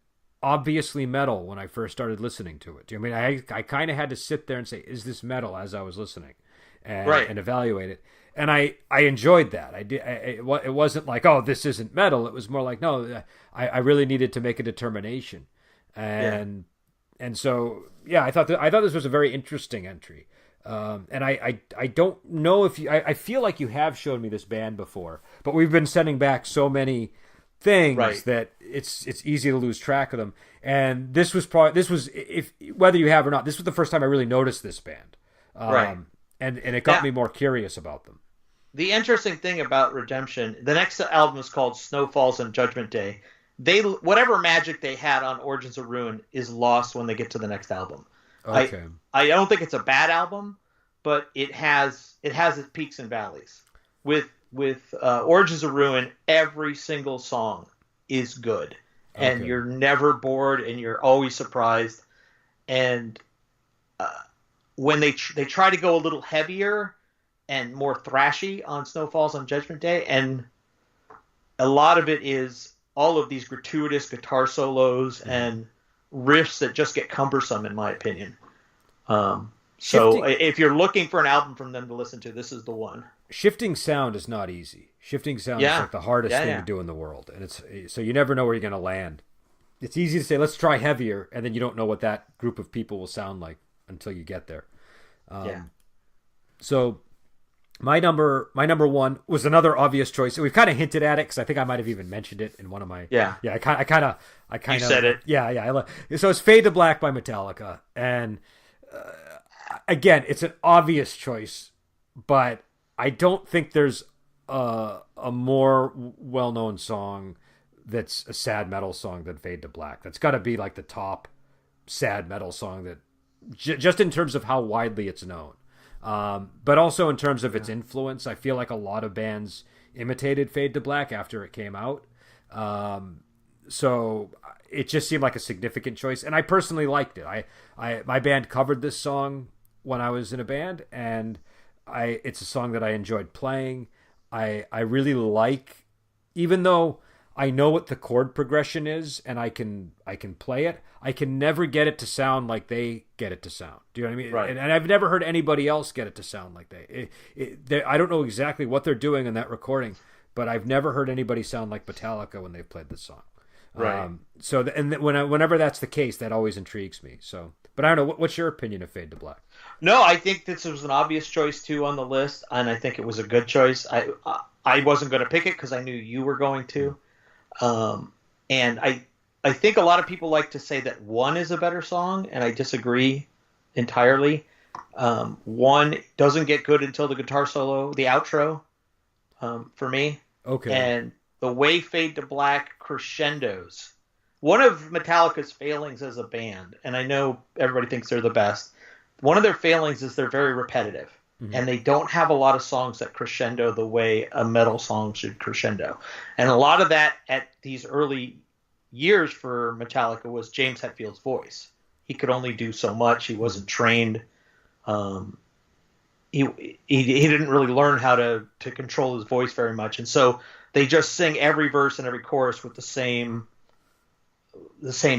obviously metal when I first started listening to it. I mean, I kind of had to sit there and say, is this metal, as I was listening and evaluate it. And I enjoyed that. It wasn't like, oh, this isn't metal. It was more like, no, I really needed to make a determination. And so, I thought this was a very interesting entry. And I don't know if I feel like you have shown me this band before, but we've been sending back so many things that it's easy to lose track of them. And this was if whether you have or not, this was the first time I really noticed this band. And it got me more curious about them. The interesting thing about Redemption, the next album is called Snow Falls on Judgment Day. Whatever magic they had on Origins of Ruin is lost when they get to the next album. Okay. I don't think it's a bad album, but it has its peaks and valleys. With Origins of Ruin, every single song is good, and you're never bored, and you're always surprised. And when they try to go a little heavier and more thrashy on Snow Falls on Judgment Day, and a lot of it is all of these gratuitous guitar solos and riffs that just get cumbersome, in my opinion. So if you're looking for an album from them to listen to, this is the one. Shifting sound is not easy. Shifting sound is like the hardest thing to do in the world, and so you never know where you're going to land. It's easy to say, let's try heavier, and then you don't know what that group of people will sound like until you get there. So my number one was another obvious choice. We've kind of hinted at it because I think I might have even mentioned it in one of my I kind of you said it. So it's Fade to Black by Metallica, and again, it's an obvious choice, but I don't think there's a more well-known song that's a sad metal song than Fade to Black. That's got to be like the top sad metal song that just in terms of how widely it's known. But also in terms of its influence, I feel like a lot of bands imitated Fade to Black after it came out. So it just seemed like a significant choice, and I personally liked it. My band covered this song when I was in a band, and it's a song that I enjoyed playing. I really like, even though I know what the chord progression is and I can play it, I can never get it to sound like they get it to sound. Do you know what I mean? Right. And I've never heard anybody else get it to sound like I don't know exactly what they're doing in that recording, but I've never heard anybody sound like Metallica when they've played this song. Right. Whenever that's the case, that always intrigues me. So, but I don't know. What's your opinion of Fade to Black? No, I think this was an obvious choice too on the list, and I think it was a good choice. I wasn't going to pick it because I knew you were going to, and I think a lot of people like to say that One is a better song, and I disagree entirely. One doesn't get good until the guitar solo, the outro, for me. Okay. And the way Fade to Black crescendos. One of Metallica's failings as a band, and I know everybody thinks they're the best, one of their failings is they're very repetitive. Mm-hmm. And they don't have a lot of songs that crescendo the way a metal song should crescendo. And a lot of that at these early years for Metallica was James Hetfield's voice. He could only do so much. He wasn't trained. He didn't really learn how to control his voice very much. And so they just sing every verse and every chorus with the same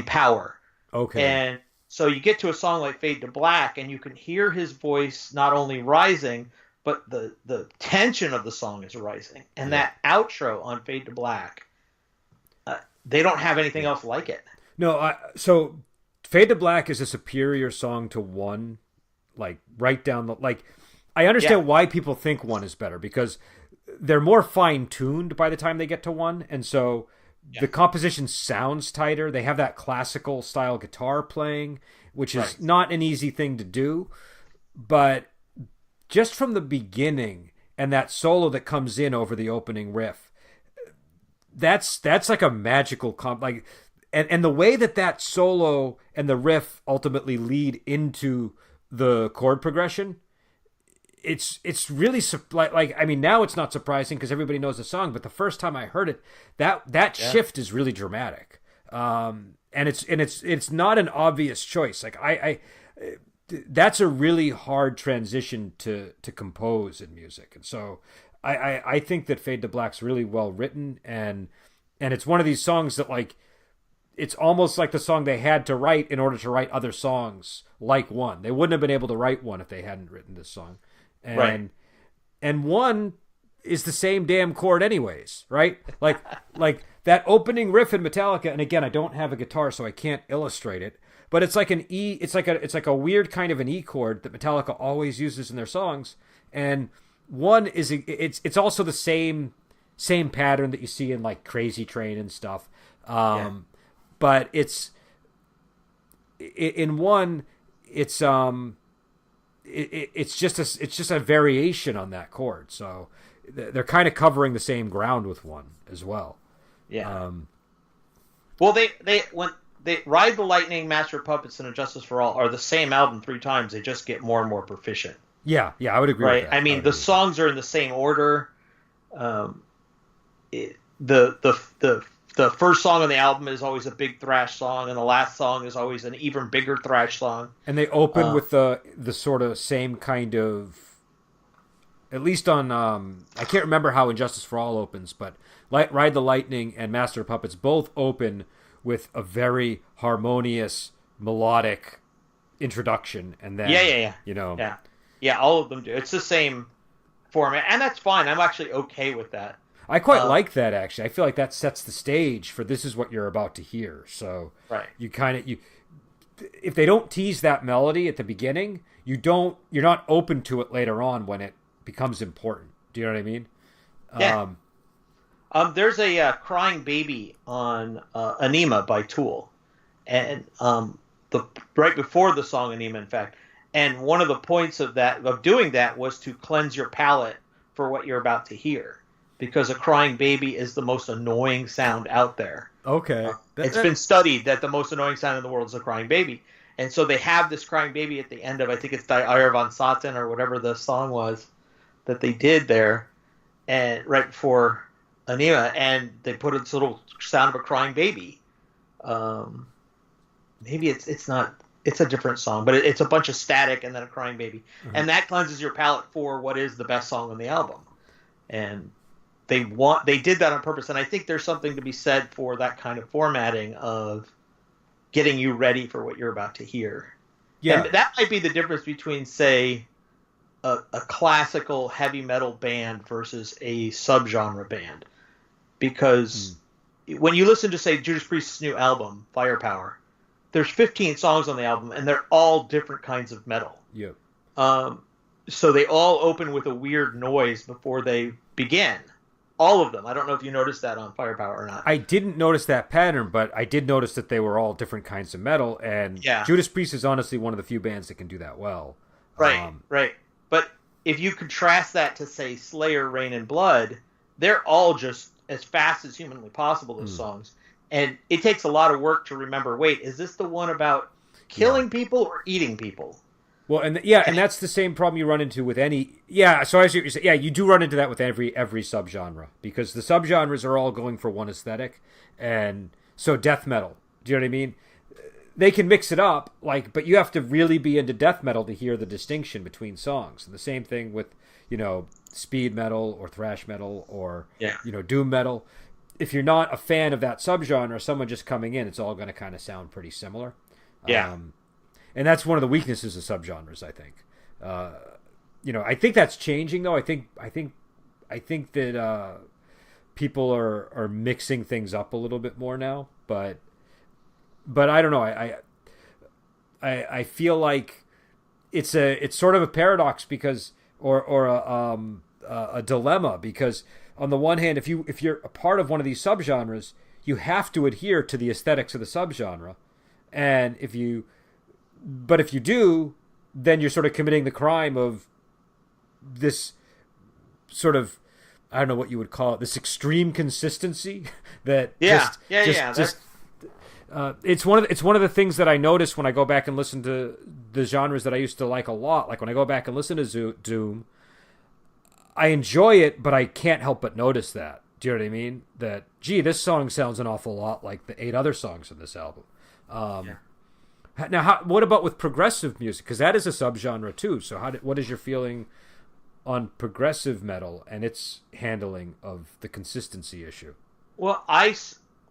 power. Okay. And so you get to a song like Fade to Black, and you can hear his voice not only rising, but the tension of the song is rising, and that outro on Fade to Black, they don't have anything else like it. No, so Fade to Black is a superior song to One, like right down the like. I understand why people think One is better because they're more fine tuned by the time they get to One, and so the composition sounds tighter. They have that classical style guitar playing, which is not an easy thing to do, but just from the beginning and that solo that comes in over the opening riff, that's like a magical like, and the way that solo and the riff ultimately lead into the chord progression, it's really like I mean now it's not surprising because everybody knows the song, but the first time I heard it, that shift is really dramatic, and it's not an obvious choice. Like I that's a really hard transition to compose in music. And so I think that Fade to Black's really well written, and it's one of these songs that like it's almost like the song they had to write in order to write other songs like One. They wouldn't have been able to write One if they hadn't written this song. And One is the same damn chord anyways, right? Like that opening riff in Metallica, and again I don't have a guitar so I can't illustrate it. But it's like an E. It's like a weird kind of an E chord that Metallica always uses in their songs. And One is it's also the same pattern that you see in like Crazy Train and stuff. But it's in One, it's just a variation on that chord. So they're kind of covering the same ground with One as well. Yeah. Well, they Ride the Lightning, Master of Puppets, and A Justice for All are the same album 3 times. They just get more and more proficient. Yeah, I would agree with that. I mean, the songs are in the same order. The first song on the album is always a big thrash song, and the last song is always an even bigger thrash song. And they open with the sort of same kind of, at least on I can't remember how Injustice for All opens, but Ride the Lightning and Master of Puppets both open with a very harmonious, melodic introduction, and then you know, all of them do. It's the same format, and that's fine. I'm actually okay with that. I quite like that actually. I feel like that sets the stage for this is what you're about to hear. So you if they don't tease that melody at the beginning, you're not open to it later on when it becomes important. Do you know what I mean? Yeah. There's a Crying Baby on Anima by Tool, and right before the song Anima, in fact. And one of the points of doing that was to cleanse your palate for what you're about to hear, because a crying baby is the most annoying sound out there. Okay, it's been studied that the most annoying sound in the world is a crying baby, and so they have this crying baby at the end of, I think it's Die Eier von Satan or whatever the song was that they did there, and right before Anima, and they put this little sound of a crying baby. Maybe it's not. It's a different song, but it's a bunch of static and then a crying baby, and that cleanses your palate for what is the best song on the album. And they did that on purpose, and I think there's something to be said for that kind of formatting of getting you ready for what you're about to hear. Yeah, and that might be the difference between, say, a classical heavy metal band versus a subgenre band. Because when you listen to, say, Judas Priest's new album, Firepower, there's 15 songs on the album, and they're all different kinds of metal. Yep. So they all open with a weird noise before they begin. All of them. I don't know if you noticed that on Firepower or not. I didn't notice that pattern, but I did notice that they were all different kinds of metal, and Judas Priest is honestly one of the few bands that can do that well. Right. But if you contrast that to, say, Slayer, Rain and Blood, they're all just as fast as humanly possible, those songs. And it takes a lot of work to remember, wait, is this the one about killing people or eating people? Well, and that's the same problem you run into with any... Yeah, so as you say, you do run into that with every subgenre, because the subgenres are all going for one aesthetic. And so death metal, do you know what I mean? They can mix it up, but you have to really be into death metal to hear the distinction between songs. And the same thing with, speed metal or thrash metal or, doom metal. If you're not a fan of that subgenre, someone just coming in, it's all going to kind of sound pretty similar. Yeah. And that's one of the weaknesses of subgenres, I think. I think that's changing though. I think that people are mixing things up a little bit more now, but I don't know. I feel like it's sort of a paradox because or a dilemma, because on the one hand, if you're a part of one of these subgenres, you have to adhere to the aesthetics of the subgenre, and if you do, then you're sort of committing the crime of this sort of, I don't know what you would call it, this extreme consistency that it's one of the things that I notice when I go back and listen to the genres that I used to like a lot. Like when I go back and listen to Doom, I enjoy it, but I can't help but notice that. Do you know what I mean? That, gee, this song sounds an awful lot like the 8 other songs in this album. Now, what about with progressive music? Because that is a subgenre too. So what is your feeling on progressive metal and its handling of the consistency issue? Well,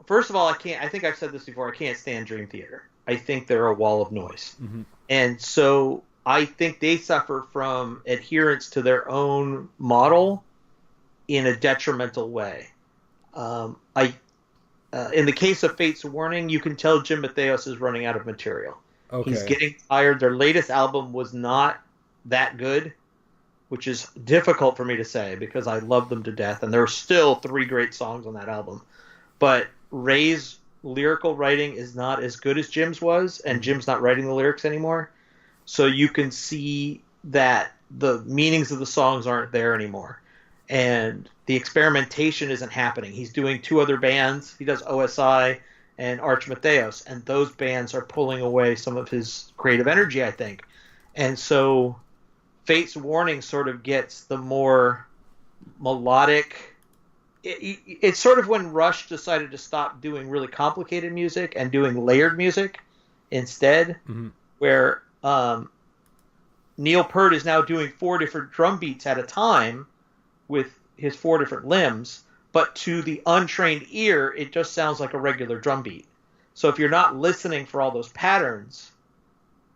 first of all, I think I've said this before, I can't stand Dream Theater. I think they're a wall of noise. Mm-hmm. And so I think they suffer from adherence to their own model in a detrimental way. In the case of Fate's Warning, you can tell Jim Matheos is running out of material. Okay. He's getting tired. Their latest album was not that good, which is difficult for me to say because I love them to death, and there are still 3 great songs on that album. But Ray's lyrical writing is not as good as Jim's was, and Jim's not writing the lyrics anymore. So you can see that the meanings of the songs aren't there anymore. And the experimentation isn't happening. He's doing 2 other bands. He does OSI and Arch Matheos, and those bands are pulling away some of his creative energy, I think. And so Fate's Warning sort of gets the more melodic. It's sort of when Rush decided to stop doing really complicated music and doing layered music instead, where Neil Peart is now doing 4 different drum beats at a time with his 4 different limbs, but to the untrained ear, it just sounds like a regular drum beat. So if you're not listening for all those patterns,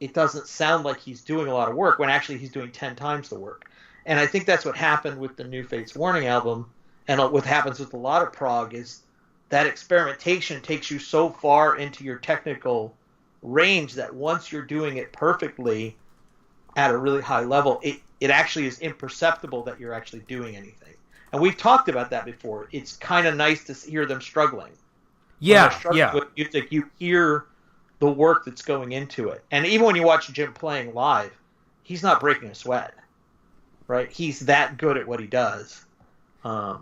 it doesn't sound like he's doing a lot of work when actually he's doing 10 times the work. And I think that's what happened with the new Fate's Warning album, and what happens with a lot of prog is that experimentation takes you so far into your technical range that once you're doing it perfectly at a really high level, it actually is imperceptible that you're actually doing anything. And we've talked about that before. It's kind of nice to hear them struggling. Yeah. With music, you hear the work that's going into it. And even when you watch Jim playing live, he's not breaking a sweat, right? He's that good at what he does. That's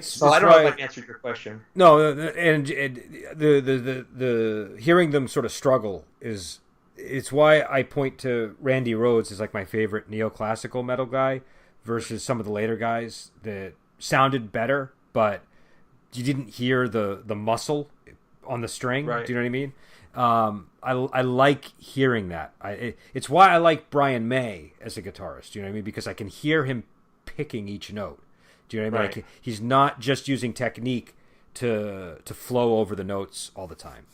so I don't know if I answered your question. No, and the hearing them sort of struggle it's why I point to Randy Rhoads as like my favorite neoclassical metal guy versus some of the later guys that sounded better, but you didn't hear the muscle on the string. Right. Do you know what I mean? I like hearing that. It's why I like Brian May as a guitarist. Do you know what I mean? Because I can hear him picking each note. Do you know what I mean? Right. Like he's not just using technique to flow over the notes all the time.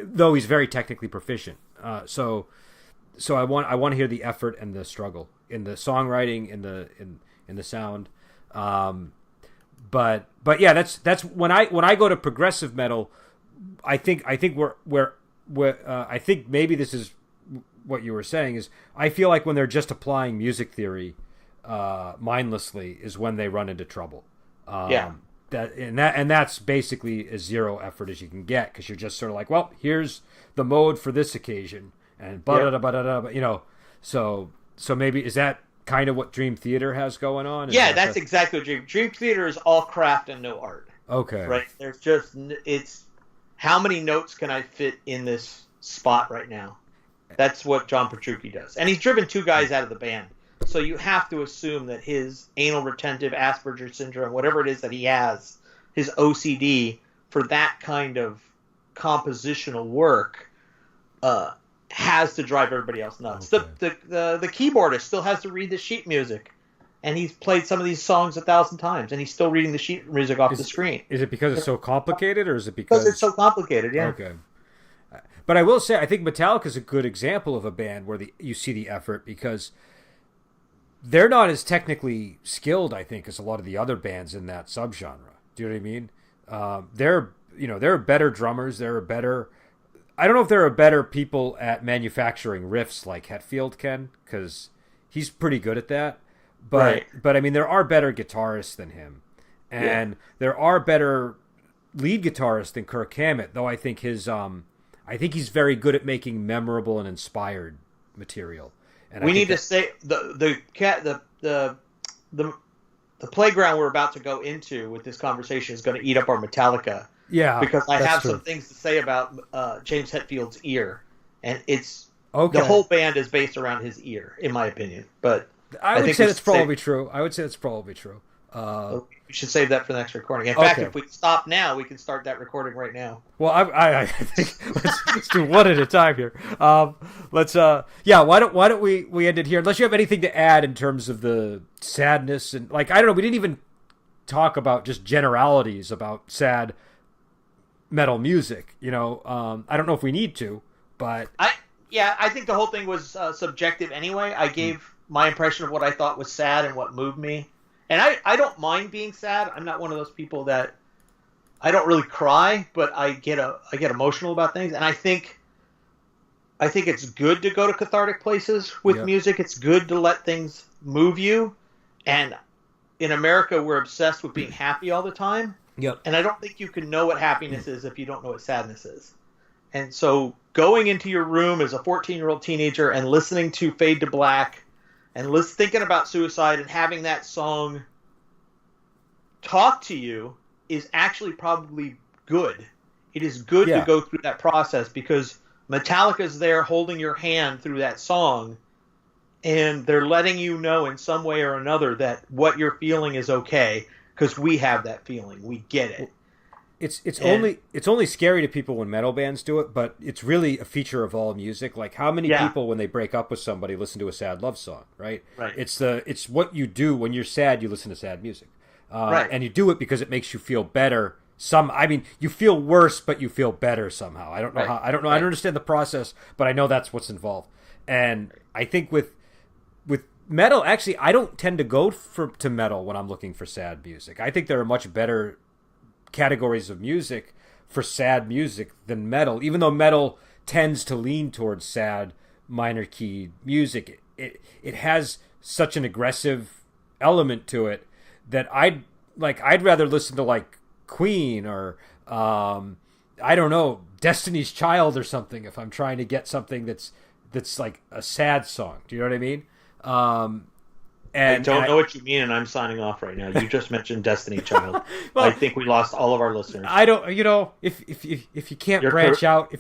Though he's very technically proficient. So I want to hear the effort and the struggle in the songwriting, in the sound. But yeah, that's when I go to progressive metal, I think we're I think maybe this is what you were saying is I feel like when they're just applying music theory mindlessly is when they run into trouble. That's basically as zero effort as you can get because you're just sort of like, well, here's the mode for this occasion and so maybe is that kind of what Dream Theater has going on? That's exactly what Dream Theater is all craft and no art. Okay. Right. There's just it's how many notes can I fit in this spot right now? That's what John Petrucci does, and he's driven 2 guys out of the band. So you have to assume that his anal retentive Asperger's syndrome, whatever it is that he has, his OCD for that kind of compositional work, has to drive everybody else nuts. Okay. The keyboardist still has to read the sheet music, and he's played some of these songs 1,000 times, and he's still reading the sheet music off the screen. Is it because it's so complicated, or is it because it's so complicated? Yeah. Okay. But I will say, I think Metallica is a good example of a band where you see the effort, because they're not as technically skilled, I think, as a lot of the other bands in that subgenre. Do you know what I mean? There are better drummers. I don't know if there are better people at manufacturing riffs like Hetfield can, because he's pretty good at that. But I mean, there are better guitarists than him, and there are better lead guitarists than Kirk Hammett. Though I think he's very good at making memorable and inspired material. And we need to say the playground we're about to go into with this conversation is going to eat up our Metallica. Yeah, because I have some things to say about James Hetfield's ear, and the whole band is based around his ear, in my opinion. But I would say that's probably true. We should save that for the next recording. In fact, if we stop now, we can start that recording right now. Well, I think let's do one at a time here. Why don't we end it here? Unless you have anything to add in terms of the sadness and I don't know. We didn't even talk about just generalities about sad metal music. I don't know if we need to, but I think the whole thing was subjective anyway. I gave my impression of what I thought was sad and what moved me. And I don't mind being sad. I'm not one of those people that I don't really cry, but I get emotional about things. And I think it's good to go to cathartic places with music. It's good to let things move you. And in America, we're obsessed with being happy all the time. Yep. And I don't think you can know what happiness is if you don't know what sadness is. And so going into your room as a 14-year-old teenager and listening to Fade to Black and thinking about suicide and having that song talk to you is actually probably good. It is good to go through that process because Metallica's there holding your hand through that song, and they're letting you know in some way or another that what you're feeling is okay because we have that feeling. We get it. It's only scary to people when metal bands do it, but it's really a feature of all music. Like how many people when they break up with somebody listen to a sad love song, right? Right. It's what you do when you're sad. You listen to sad music, right? And you do it because it makes you feel better. You feel worse, but you feel better somehow. I don't know how. I don't know. I don't understand the process, but I know that's what's involved. And I think with metal, actually, I don't tend to go to metal when I'm looking for sad music. I think there are much better categories of music for sad music than metal, even though metal tends to lean towards sad minor key music. It has such an aggressive element to it that I'd rather listen to Queen or I don't know, Destiny's Child or something if I'm trying to get something that's like a sad song. Do you know what I mean? I don't know what you mean, and I'm signing off right now. You just mentioned Destiny Child. Well, I think we lost all of our listeners. I don't. If you can't branch out,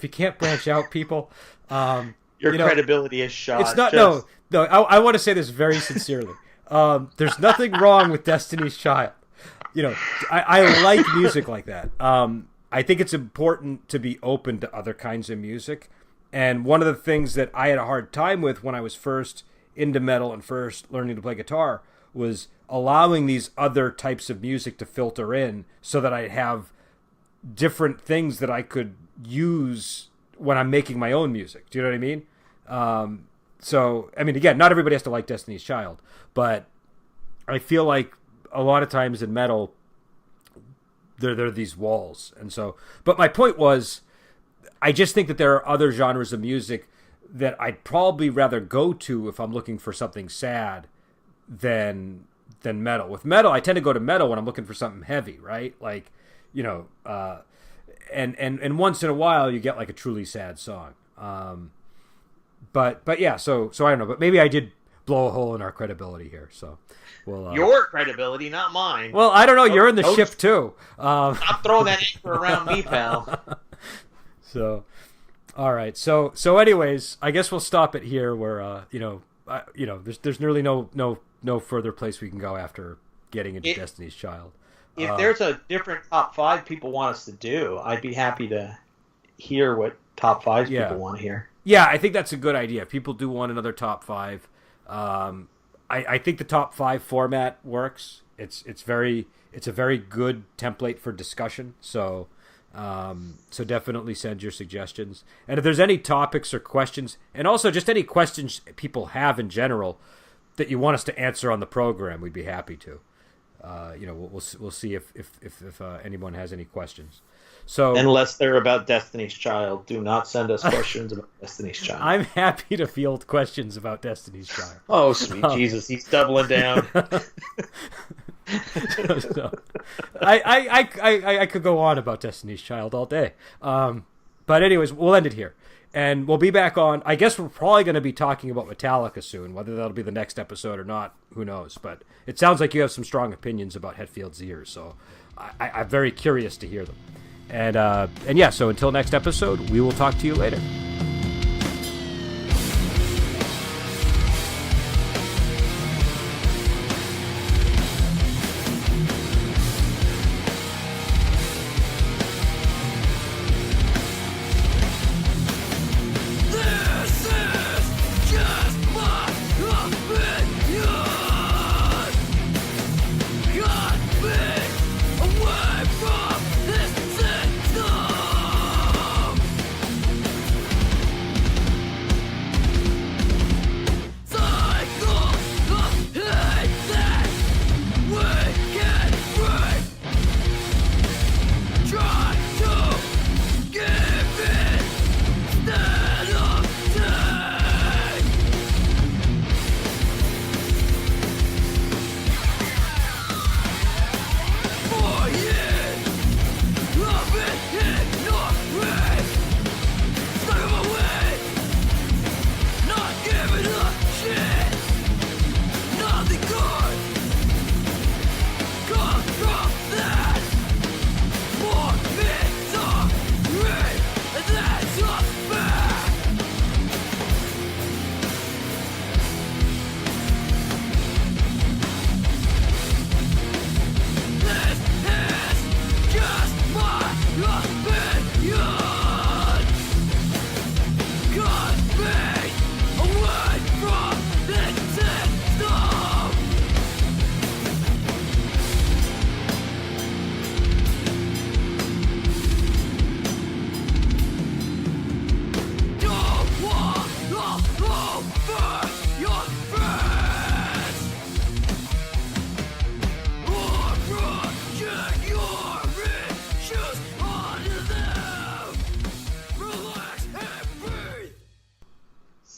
people, your credibility is shot. It's not. No. I want to say this very sincerely. There's nothing wrong with Destiny's Child. I like music like that. I think it's important to be open to other kinds of music, and one of the things that I had a hard time with when I was first into metal and first learning to play guitar was allowing these other types of music to filter in so that I'd have different things that I could use when I'm making my own music. Do you know what I mean? So, I mean, again, not everybody has to like Destiny's Child, but I feel like a lot of times in metal, there are these walls. And so, but my point was, I just think that there are other genres of music that I'd probably rather go to if I'm looking for something sad than metal. With metal, I tend to go to metal when I'm looking for something heavy, right? And once in a while you get a truly sad song. But yeah, so I don't know, but maybe I did blow a hole in our credibility here. So, well, your credibility, not mine. Well, I don't know. You're in the ship too. Stop throwing that anchor around me, pal. So. All right, so anyways, I guess we'll stop it here. Where there's nearly no further place we can go after getting into Destiny's Child. If there's a different top 5 people want us to do, I'd be happy to hear what top 5 people want to hear. Yeah, I think that's a good idea. If people do want another top 5. I think the top 5 format works. It's a very good template for discussion. So. So definitely send your suggestions. And if there's any topics or questions, and also just any questions people have in general that you want us to answer on the program, we'd be happy to. We'll see if anyone has any questions. So unless they're about Destiny's Child, do not send us questions about Destiny's Child. I'm happy to field questions about Destiny's Child. Oh, sweet Jesus, he's doubling down. So, I could go on about Destiny's Child all day. But anyways, we'll end it here. And we'll be back on. I guess we're probably going to be talking about Metallica soon. Whether that'll be the next episode or not, who knows. But it sounds like you have some strong opinions about Hetfield's ears. So I'm very curious to hear them. And yeah, so until next episode, we will talk to you later.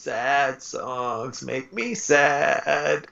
Sad songs make me sad.